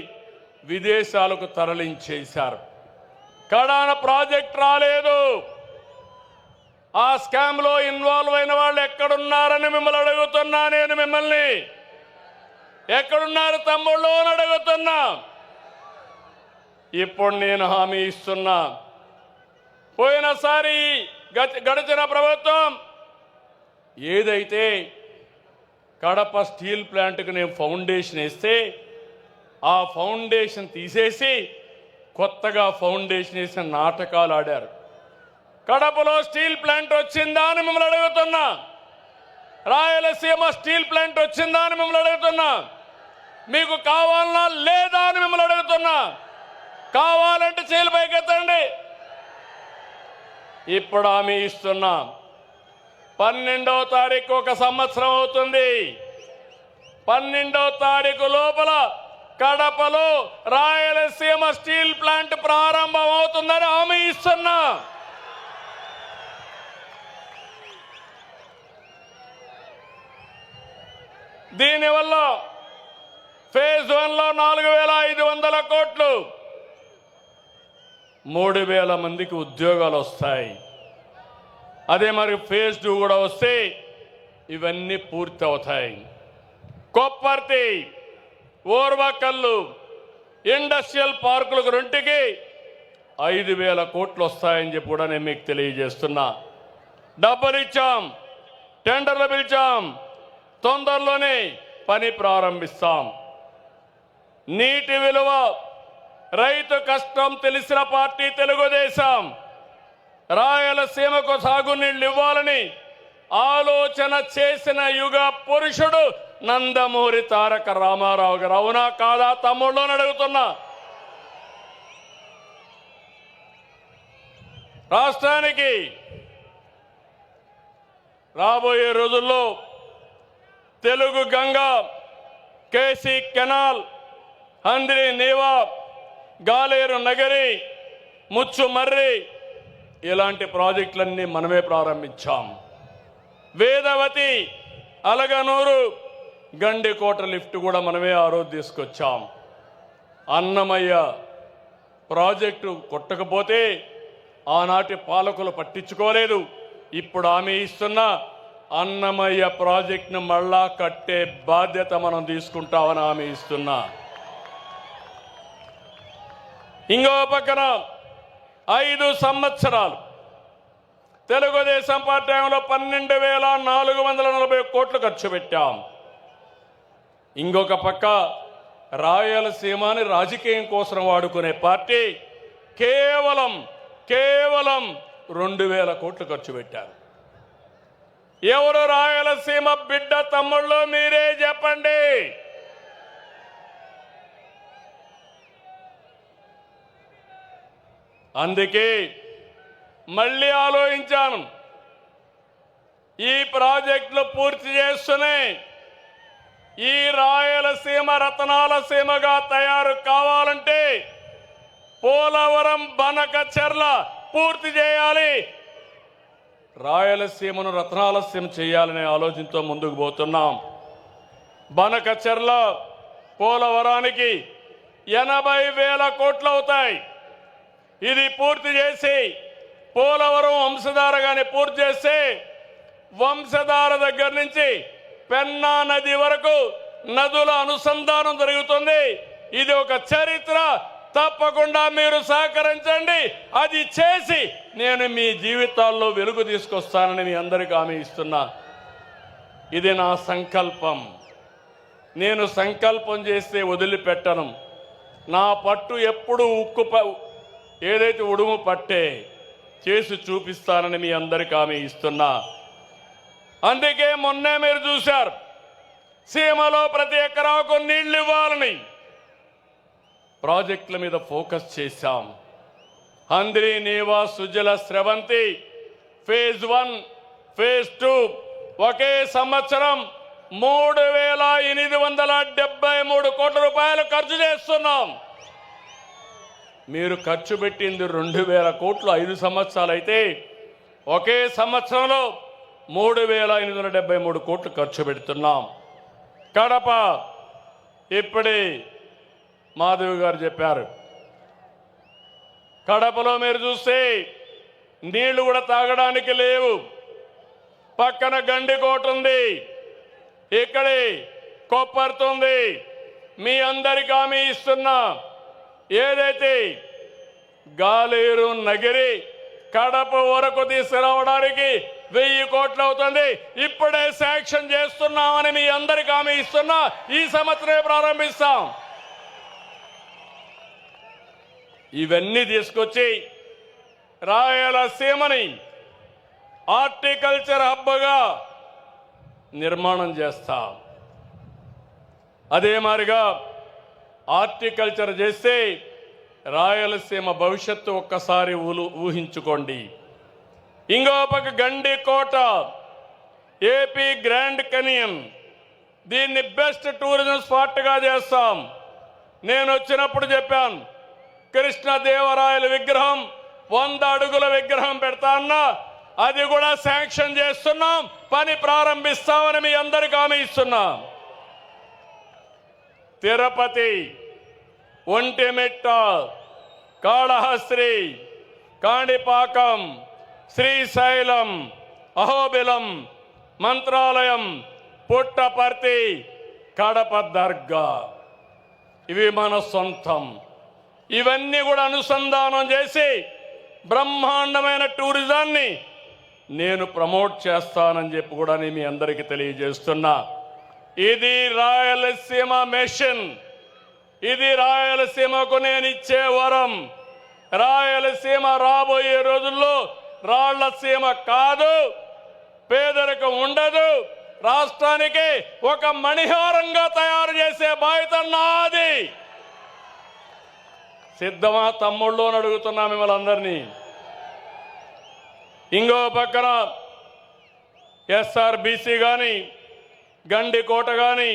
విదేశాలకు తరలించేశారు. కడాన ప్రాజెక్ట్ రాలేదు. ఆ స్కామ్ లో ఇన్వాల్వ్ అయిన వాళ్ళు ఎక్కడున్నారని మిమ్మల్ని అడుగుతున్నా. నేను మిమ్మల్ని ఎక్కడున్నారు తమ్ముళ్ళు అని అడుగుతున్నా. ఇప్పుడు నేను హామీ ఇస్తున్నా, పోయినసారి గడిచిన ప్రభుత్వం ఏదైతే కడప స్టీల్ ప్లాంట్కి నేను ఫౌండేషన్ వేస్తే ఆ ఫౌండేషన్ తీసేసి కొత్తగా ఫౌండేషన్ వేసిన నాటకాలు ఆడారు. కడపలో స్టీల్ ప్లాంట్ వచ్చిందా అని మిమ్మల్ని అడుగుతున్నా. రాయలసీమ స్టీల్ ప్లాంట్ వచ్చిందా అని మిమ్మల్ని అడుగుతున్నా. మీకు కావాలన్నా లేదా అని మిమ్మల్ని అడుగుతున్నా. కావాలంటే చేతులు పైకెత్తండి. ఇప్పుడు హామీ ఇస్తున్నా, 12వ తారీఖు ఒక సంవత్సరం అవుతుంది. 12వ తారీఖు లోపల కడపలో రాయలసీమ స్టీల్ ప్లాంట్ ప్రారంభం అవుతుందని హామీ ఇస్తున్నా. దీనివల్ల ఫేజ్ 1లో 4,500 కోట్లు, 3,000 మందికి ఉద్యోగాలు వస్తాయి. అదే మరి ఫేజ్ 2 కూడా వస్తే ఇవన్నీ పూర్తి అవుతాయి. కొప్పర్తి, ఓర్వకల్లు ఇండస్ట్రియల్ పార్కులకు రెంటికి 5,000 కోట్లు వస్తాయని చెప్పి కూడా నేను మీకు తెలియజేస్తున్నా. డబ్బులు ఇచ్చాం, టెండర్లు పిలిచాం, తొందరలోనే పని ప్రారంభిస్తాం. నీటి విలువ, రైతు కష్టం తెలిసిన పార్టీ తెలుగుదేశం. రాయలసీమకు సాగునీళ్లు ఇవ్వాలని ఆలోచన చేసిన యుగ పురుషుడు నందమూరి తారక రామారావు గారు. అవునా కాదా తమ్ముళ్ళు అని అడుగుతున్నా. రాష్ట్రానికి రాబోయే రోజుల్లో తెలుగు గంగ, కేసీ కెనాల్, హంద్రి నీవా, గాలేరు నగరి, ముచ్చుమర్రి ఇలాంటి ప్రాజెక్టులన్నీ మనమే ప్రారంభించాం. వేదవతి, అలగనూరు, గండికోట లిఫ్ట్ కూడా మనమే ఆ రోజు తీసుకొచ్చాం. అన్నమయ్య ప్రాజెక్టు కొట్టకపోతే ఆనాటి పాలకులు పట్టించుకోలేదు. ఇప్పుడు హామీ ఇస్తున్న అన్నమయ్య ప్రాజెక్టును మళ్ళా కట్టే బాధ్యత మనం తీసుకుంటామని హామీ ఇస్తున్నా. ఇంకో పక్కన 5 సంవత్సరాలు తెలుగుదేశం పార్టీ హయాంలో 12,440 కోట్లు ఖర్చు పెట్టాం. ఇంకొక పక్క రాయలసీమని రాజకీయం కోసం వాడుకునే పార్టీ కేవలం 2,000 కోట్లు ఖర్చు పెట్టారు. ఎవరు రాయలసీమ బిడ్డ తమ్ముళ్ళు మీరే చెప్పండి. అందుకే మళ్ళీ ఆలోచించాను. ఈ ప్రాజెక్టులు పూర్తి చేస్తూనే ఈ రాయలసీమ రతనాల సీమగా తయారు కావాలంటే పోలవరం, బనకచెర్ల పూర్తి చేయాలి. రాయలసీమను రతనాల సీమ చేయాలనే ఆలోచనతో ముందుకు పోతున్నాం. బనకచెర్ల, పోలవరానికి 80,000 కోట్లు అవుతాయి. ఇది పూర్తి చేసి పోలవరం వంశధారగానే పూర్తి చేస్తే వంశధార దగ్గర నుంచి పెన్నా నది వరకు నదుల అనుసంధానం జరుగుతుంది. ఇది ఒక చరిత్ర. తప్పకుండా మీరు సహకరించండి. అది చేసి నేను మీ జీవితాల్లో వెలుగు తీసుకొస్తానని మీ అందరికీ హామీ ఇస్తున్నా. ఇది నా సంకల్పం. నేను సంకల్పం చేస్తే వదిలిపెట్టను. నా పట్టు ఎప్పుడు ఏదైతే ఉడుము పట్టే చేసి చూపిస్తానని మీ అందరికీ హామీ ఇస్తున్నా. అందుకే మొన్నే మీరు చూశారు, సీమలో ప్రతి ఎకరాకు నీళ్లు ఇవ్వాలని ప్రాజెక్టుల మీద ఫోకస్ చేశాం. హంద్రి నీవా, సుజల, స్రవంతి ఫేజ్ 1, ఫేజ్ 2 ఒకే సంవత్సరం 3,873 కోట్ల రూపాయలు ఖర్చు చేస్తున్నాం. మీరు ఖర్చు పెట్టింది 2,000 కోట్లు 5 సంవత్సరాలు అయితే ఒకే సంవత్సరంలో 3,873 కోట్లు ఖర్చు పెడుతున్నాం. కడప ఇప్పుడే మాధవి గారు చెప్పారు. కడపలో మీరు చూస్తే నీళ్లు కూడా తాగడానికి లేవు. పక్కన గండికోట ఉంది, ఇక్కడే కొప్పర్తుంది. మీ అందరికీ హామీ ఇస్తున్నా, ఏదైతే గాలేరు నగిరి కడప వరకు తీసుకురావడానికి 1000 కోట్లు అవుతుంది. ఇప్పుడే శాంక్షన్ చేస్తున్నామని మీ అందరికీ హామీ ఇస్తున్నా. ఈ సంవత్సరమే ప్రారంభిస్తాం. ఇవన్నీ తీసుకొచ్చి రాయలసీమని హార్టికల్చర్ హబ్గా నిర్మాణం చేస్తాం. అదే మాదిరిగా హార్టికల్చర్ చేస్తే రాయలసీమ భవిష్యత్తు ఒక్కసారి ఊహించుకోండి. ఇంకో పక్క గండికోట, ఏపీ గ్రాండ్ కెనియన్, దీన్ని బెస్ట్ టూరిజం స్పాట్గా చేస్తాం. నేను వచ్చినప్పుడు చెప్పాను, కృష్ణదేవరాయల విగ్రహం 100 అడుగుల విగ్రహం పెడతా అన్నా, అది కూడా శాంక్షన్ చేస్తున్నాం. పని ప్రారంభిస్తామని మీ అందరికీ హామీ ఇస్తున్నాం. తిరుపతి, ఒంటిమిట్ట, కాళహస్త్రి, కాణిపాకం, శ్రీశైలం, అహోబిలం, మంత్రాలయం, పుట్టపర్తి, కడప దర్గా ఇవి మన సొంతం. ఇవన్నీ కూడా అనుసంధానం చేసి బ్రహ్మాండమైన టూరిజాన్ని నేను ప్రమోట్ చేస్తానని చెప్పి కూడా నేను మీ అందరికీ తెలియజేస్తున్నా. ఇది రాయలసీమ మిషన్. ఇది రాయలసీమకు నేను ఇచ్చే వరం. రాయలసీమ రాబోయే రోజుల్లో రాళ్లసీమ కాదు, పేదరికం ఉండదు, రాష్ట్రానికి ఒక మణిహారంగా తయారు చేసే బాధ్యత నాది. సిద్ధమా తమ్ముళ్ళు అని అడుగుతున్నా మిమ్మల్ని అందరినీ. ఇంకో పక్కన ఎస్ఆర్బీసీ కానీ, గండికోట కానీ,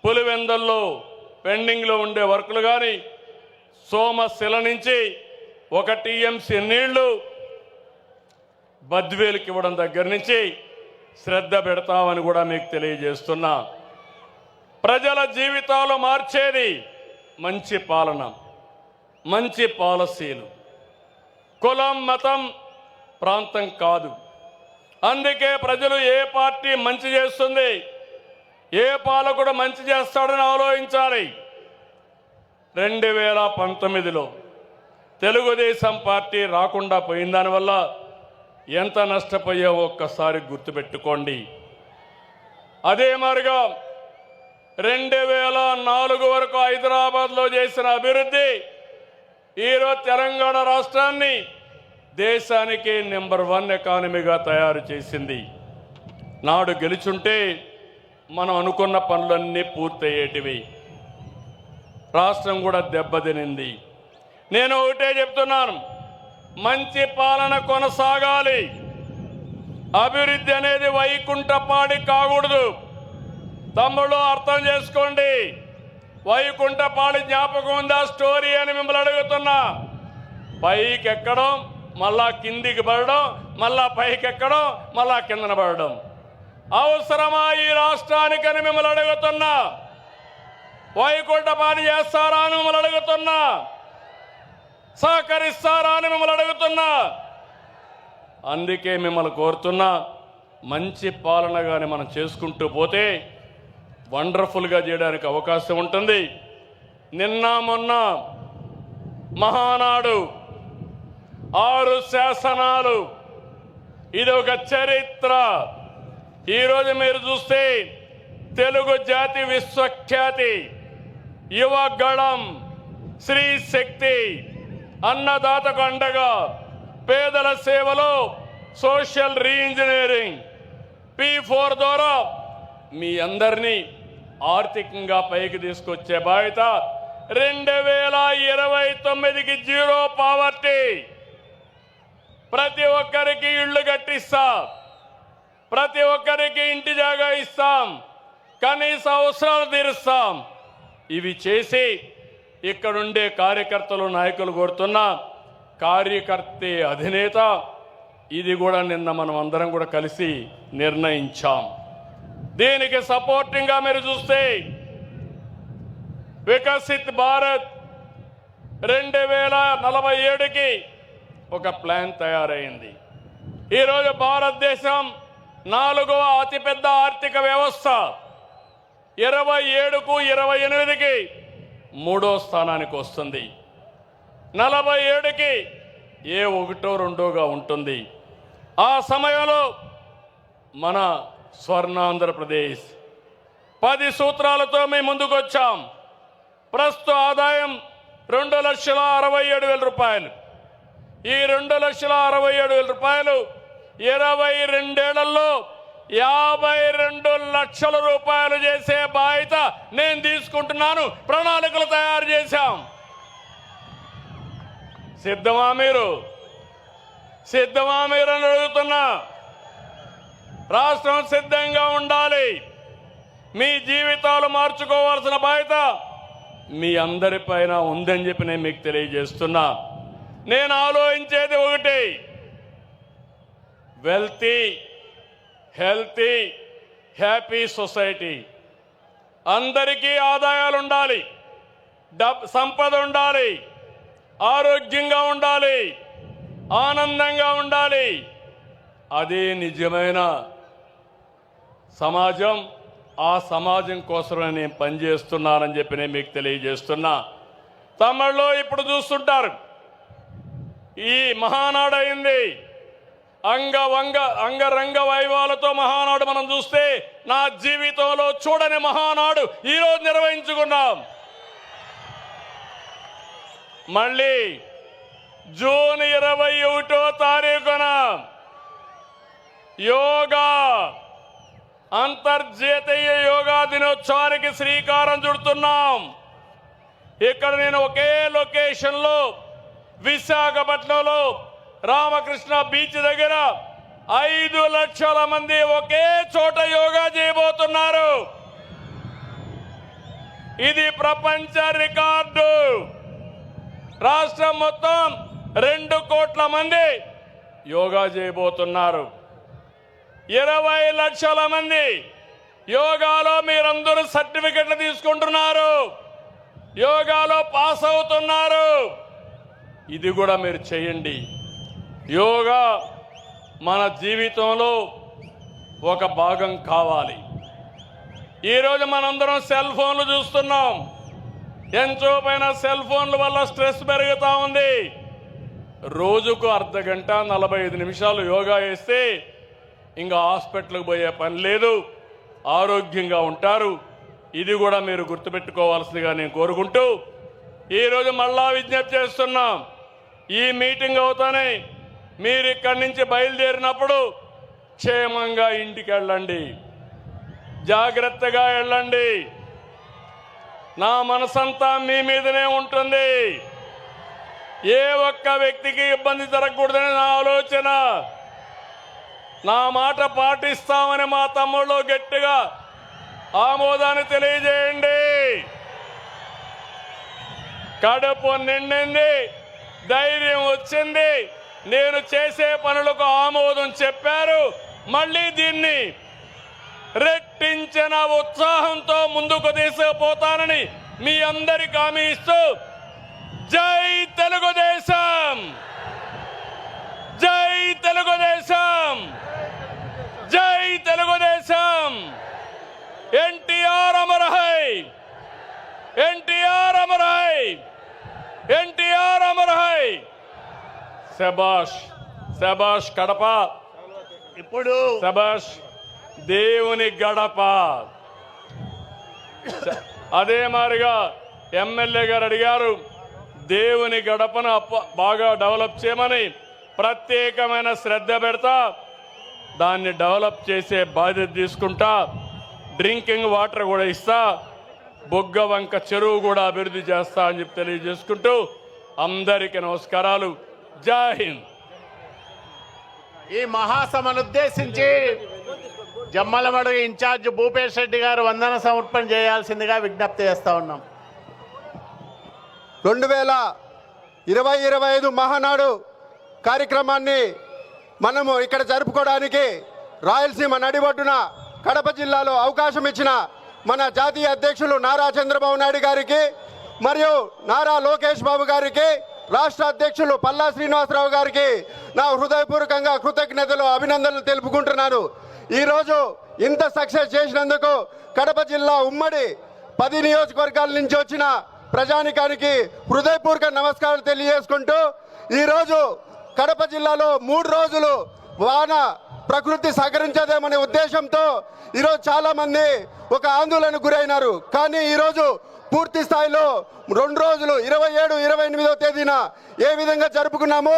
పులివెందల్లో పెండింగ్లో ఉండే వర్కులు కానీ, సోమశిల నుంచి 1 టీఎంసీ నీళ్లు బద్వేలుకి ఇవ్వడం దగ్గర నుంచి శ్రద్ధ పెడతామని కూడా మీకు తెలియజేస్తున్నా. ప్రజల జీవితాలు మార్చేది మంచి పాలన, మంచి పాలసీలు. కులం, మతం, ప్రాంతం కాదు. అందుకే ప్రజలు ఏ పార్టీ మంచి చేస్తుంది, ఏ పాలకుడు మంచి చేస్తాడని ఆలోచించాలి. 2019లో తెలుగుదేశం పార్టీ రాకుండా పోయిన దానివల్ల ఎంత నష్టపోయావో ఒక్కసారి గుర్తుపెట్టుకోండి. అదే మాదిరిగా 2004 వరకు హైదరాబాద్లో చేసిన అభివృద్ధి ఈరోజు తెలంగాణ రాష్ట్రాన్ని దేశానికి నెంబర్ 1 ఎకానమీగా తయారు చేసింది. నాడు గెలుచుంటే మనం అనుకున్న పనులన్నీ పూర్తయ్యేటివి. రాష్ట్రం కూడా దెబ్బతినింది. నేను ఒకటే చెప్తున్నాను, మంచి పాలన కొనసాగాలి. అభివృద్ధి అనేది వైకుంఠపాడి కాకూడదు. తమ్ముళ్ళు అర్థం చేసుకోండి. వైకుంఠపాడి జ్ఞాపకం ఉందా స్టోరీ అని మిమ్మల్ని అడుగుతున్నా. పైకి ఎక్కడం, మళ్ళా కిందికి పడడం, మళ్ళా పైకి ఎక్కడం, మళ్ళా కిందన పడడం అవసరమా ఈ రాష్ట్రానికని మిమ్మల్ని అడుగుతున్నా. వైకుంఠపాడి చేస్తారా అని మిమ్మల్ని అడుగుతున్నా. సహకరిస్తారా అని మిమ్మల్ని అడుగుతున్నా. అందుకే మిమ్మల్ని కోరుతున్నా, మంచి పాలన కానీ మనం చేసుకుంటూ పోతే వండర్ఫుల్గా చేయడానికి అవకాశం ఉంటుంది. నిన్న మొన్న మహానాడు, 6 శాసనాలు, ఇది ఒక చరిత్ర. ఈరోజు మీరు చూస్తే తెలుగు జాతి విశ్వఖ్యాతి, యువగళం, శ్రీ శక్తి, అన్నదాతకు అండగా, పేదల సేవలో సోషల్ రీఇంజనీరింగ్, P4 ద్వారా మీ అందరినీ ఆర్థికంగా పైకి తీసుకొచ్చే బాధ్యత. 2029కి జీరో పావర్టీ, ప్రతి ఒక్కరికి ఇళ్ళు కట్టిస్తాం, ప్రతి ఒక్కరికి ఇంటి జాగా ఇస్తాం, కనీస అవసరాలు తీరుస్తాం. ఇవి చేసి ఇక్కడుండే కార్యకర్తలు, నాయకులు కోరుతున్నా, కార్యకర్తే అధినేత. ఇది కూడా నిన్న మనం అందరం కూడా కలిసి నిర్ణయించాం. దీనికి సపోర్టింగ్గా మీరు చూస్తే వికసిత్ భారత్ 2047కి ఒక ప్లాన్ తయారైంది. ఈరోజు భారతదేశం 4వ అతిపెద్ద ఆర్థిక వ్యవస్థ. 27కు 28కి 3వ స్థానానికి వస్తుంది. 47కి ఏ 1, 2గా ఉంటుంది. ఆ సమయంలో మన స్వర్ణాంధ్రప్రదేశ్ 10 సూత్రాలతో మేము ముందుకు వచ్చాం. ప్రస్తుత ఆదాయం 2,67,000 రూపాయలు. ఈ 2,67,000 రూపాయలు 22 ఏళ్లలో 52 లక్షల రూపాయలు చేసే బాధ్యత నేను తీసుకుంటున్నాను. ప్రణాళికలు తయారు చేశాం. సిద్ధమా మీరు? సిద్ధమా మీరు అని అడుగుతున్నా. రాష్ట్రం సిద్ధంగా ఉండాలి. మీ జీవితాలు మార్చుకోవాల్సిన బాధ్యత మీ అందరిపైన ఉందని చెప్పి నేను మీకు తెలియజేస్తున్నా. నేను ఆలోచించేది ఒకటి, వెల్తీ, హెల్తీ, హ్యాపీ సొసైటీ. అందరికీ ఆదాయాలు ఉండాలి, సంపద ఉండాలి, ఆరోగ్యంగా ఉండాలి, ఆనందంగా ఉండాలి. అదే నిజమైన సమాజం. ఆ సమాజం కోసమే నేను పనిచేస్తున్నానని చెప్పి నేను మీకు తెలియజేస్తున్నా. తమిళలో ఇప్పుడు చూస్తుంటారు, ఈ మహానాడు అయింది. అంగరంగ వైభవాలతో మహానాడు మనం చూస్తే, నా జీవితంలో చూడని మహానాడు ఈరోజు నిర్వహించుకున్నాం. మళ్ళీ జూన్ 21వ తారీఖున యోగా, అంతర్జాతీయ యోగా దినోత్సవానికి శ్రీకారం చుడుతున్నాం. ఇక్కడ నేను ఒకే లొకేషన్లో విశాఖపట్నంలో రామకృష్ణ బీచ్ దగ్గర 5 లక్షల మంది ఒకే చోట యోగా చేయబోతున్నారు. ఇది ప్రపంచ రికార్డు. రాష్ట్రం మొత్తం 2 కోట్ల మంది యోగా చేయబోతున్నారు. 20 లక్షల మంది యోగాలో మీరందరూ సర్టిఫికెట్లు తీసుకుంటున్నారు, యోగాలో పాస్ అవుతున్నారు. ఇది కూడా మీరు చేయండి. యోగా మన జీవితంలో ఒక భాగం కావాలి. ఈరోజు మనందరం సెల్ ఫోన్లు చూస్తున్నాం. ఎంతోపైన సెల్ ఫోన్ల వల్ల స్ట్రెస్ పెరుగుతూ ఉంది. రోజుకు అర్ధగంట 45 నిమిషాలు యోగా చేస్తే ఇంకా హాస్పిటల్కి పోయే పని లేదు, ఆరోగ్యంగా ఉంటారు. ఇది కూడా మీరు గుర్తుపెట్టుకోవాల్సిందిగా నేను కోరుకుంటూ ఈరోజు మళ్ళా విజ్ఞప్తి చేస్తున్నాం. ఈ మీటింగ్ అవుతానే మీరు ఇక్కడి నుంచి బయలుదేరినప్పుడు క్షేమంగా ఇంటికి వెళ్ళండి, జాగ్రత్తగా వెళ్ళండి. నా మనసంతా మీ మీదనే ఉంటుంది. ఏ ఒక్క వ్యక్తికి ఇబ్బంది జరగకూడదని నా ఆలోచన. నా మాట పాటిస్తామని మా తమ్ముళ్ళు గట్టిగా ఆమోదాన్ని తెలియజేయండి. కడుపు నిండింది, ధైర్యం వచ్చింది, నేను చేసే పనులకు ఆమోదం చెప్పారు. మళ్ళీ దీన్ని రెట్టించిన ఉత్సాహంతో ముందుకు తీసుకుపోతానని మీ అందరికీ హామీ ఇస్తూ జై తెలుగుదేశం, జై తెలుగుదేశం, జై Telugu Desam. NTR Amar high, NTR Amar high, NTR Amar high. శబాష్ శబాష్ కడప, ఇప్పుడు శబాష్ దేవుని గడప. అదే మాదిరిగా ఎమ్మెల్యే గారు అడిగారు, దేవుని గడపను బాగా డెవలప్ చేయమని ప్రత్యేకమైన శ్రద్ధ పెడతా, దాన్ని డెవలప్ చేసే బాధ్యత తీసుకుంటా. డ్రింకింగ్ వాటర్ కూడా ఇస్తా, బొగ్గవంక చెరువు కూడా అభివృద్ధి చేస్తా అని చెప్పి తెలియజేసుకుంటూ అందరికీ నమస్కారాలు. జై హింద్. ఈ మహాసభను ఉద్దేశించి జమ్మలమడుగు ఇన్ఛార్జ్ భూపేష్ రెడ్డి గారు వందన సమర్పణ చేయాల్సిందిగా విజ్ఞప్తి చేస్తా ఉన్నాం. 2020-25 మహానాడు కార్యక్రమాన్ని మనము ఇక్కడ జరుపుకోవడానికి రాయలసీమ నడిబొడ్డున కడప జిల్లాలో అవకాశం ఇచ్చిన మన జాతీయ అధ్యక్షులు నారా చంద్రబాబు నాయుడు గారికి మరియు నారా లోకేష్ బాబు గారికి, రాష్ట్ర అధ్యక్షులు పల్లా శ్రీనివాసరావు గారికి నా హృదయపూర్వకంగా కృతజ్ఞతలు, అభినందనలు తెలుపుకుంటున్నాను. ఈరోజు ఇంత సక్సెస్ చేసినందుకు కడప జిల్లా ఉమ్మడి 10 నియోజకవర్గాల నుంచి వచ్చిన ప్రజానికానికి హృదయపూర్వక నమస్కారాలు తెలియజేసుకుంటూ ఈరోజు కడప జిల్లాలో 3 రోజులు వాన ప్రకృతి సహకరించదేమనే ఉద్దేశంతో ఈరోజు చాలామంది ఒక ఆందోళనకు గురైనారు. కానీ ఈరోజు పూర్తి స్థాయిలో 2 రోజులు 27, 28వ తేదీన ఏ విధంగా జరుపుకున్నామో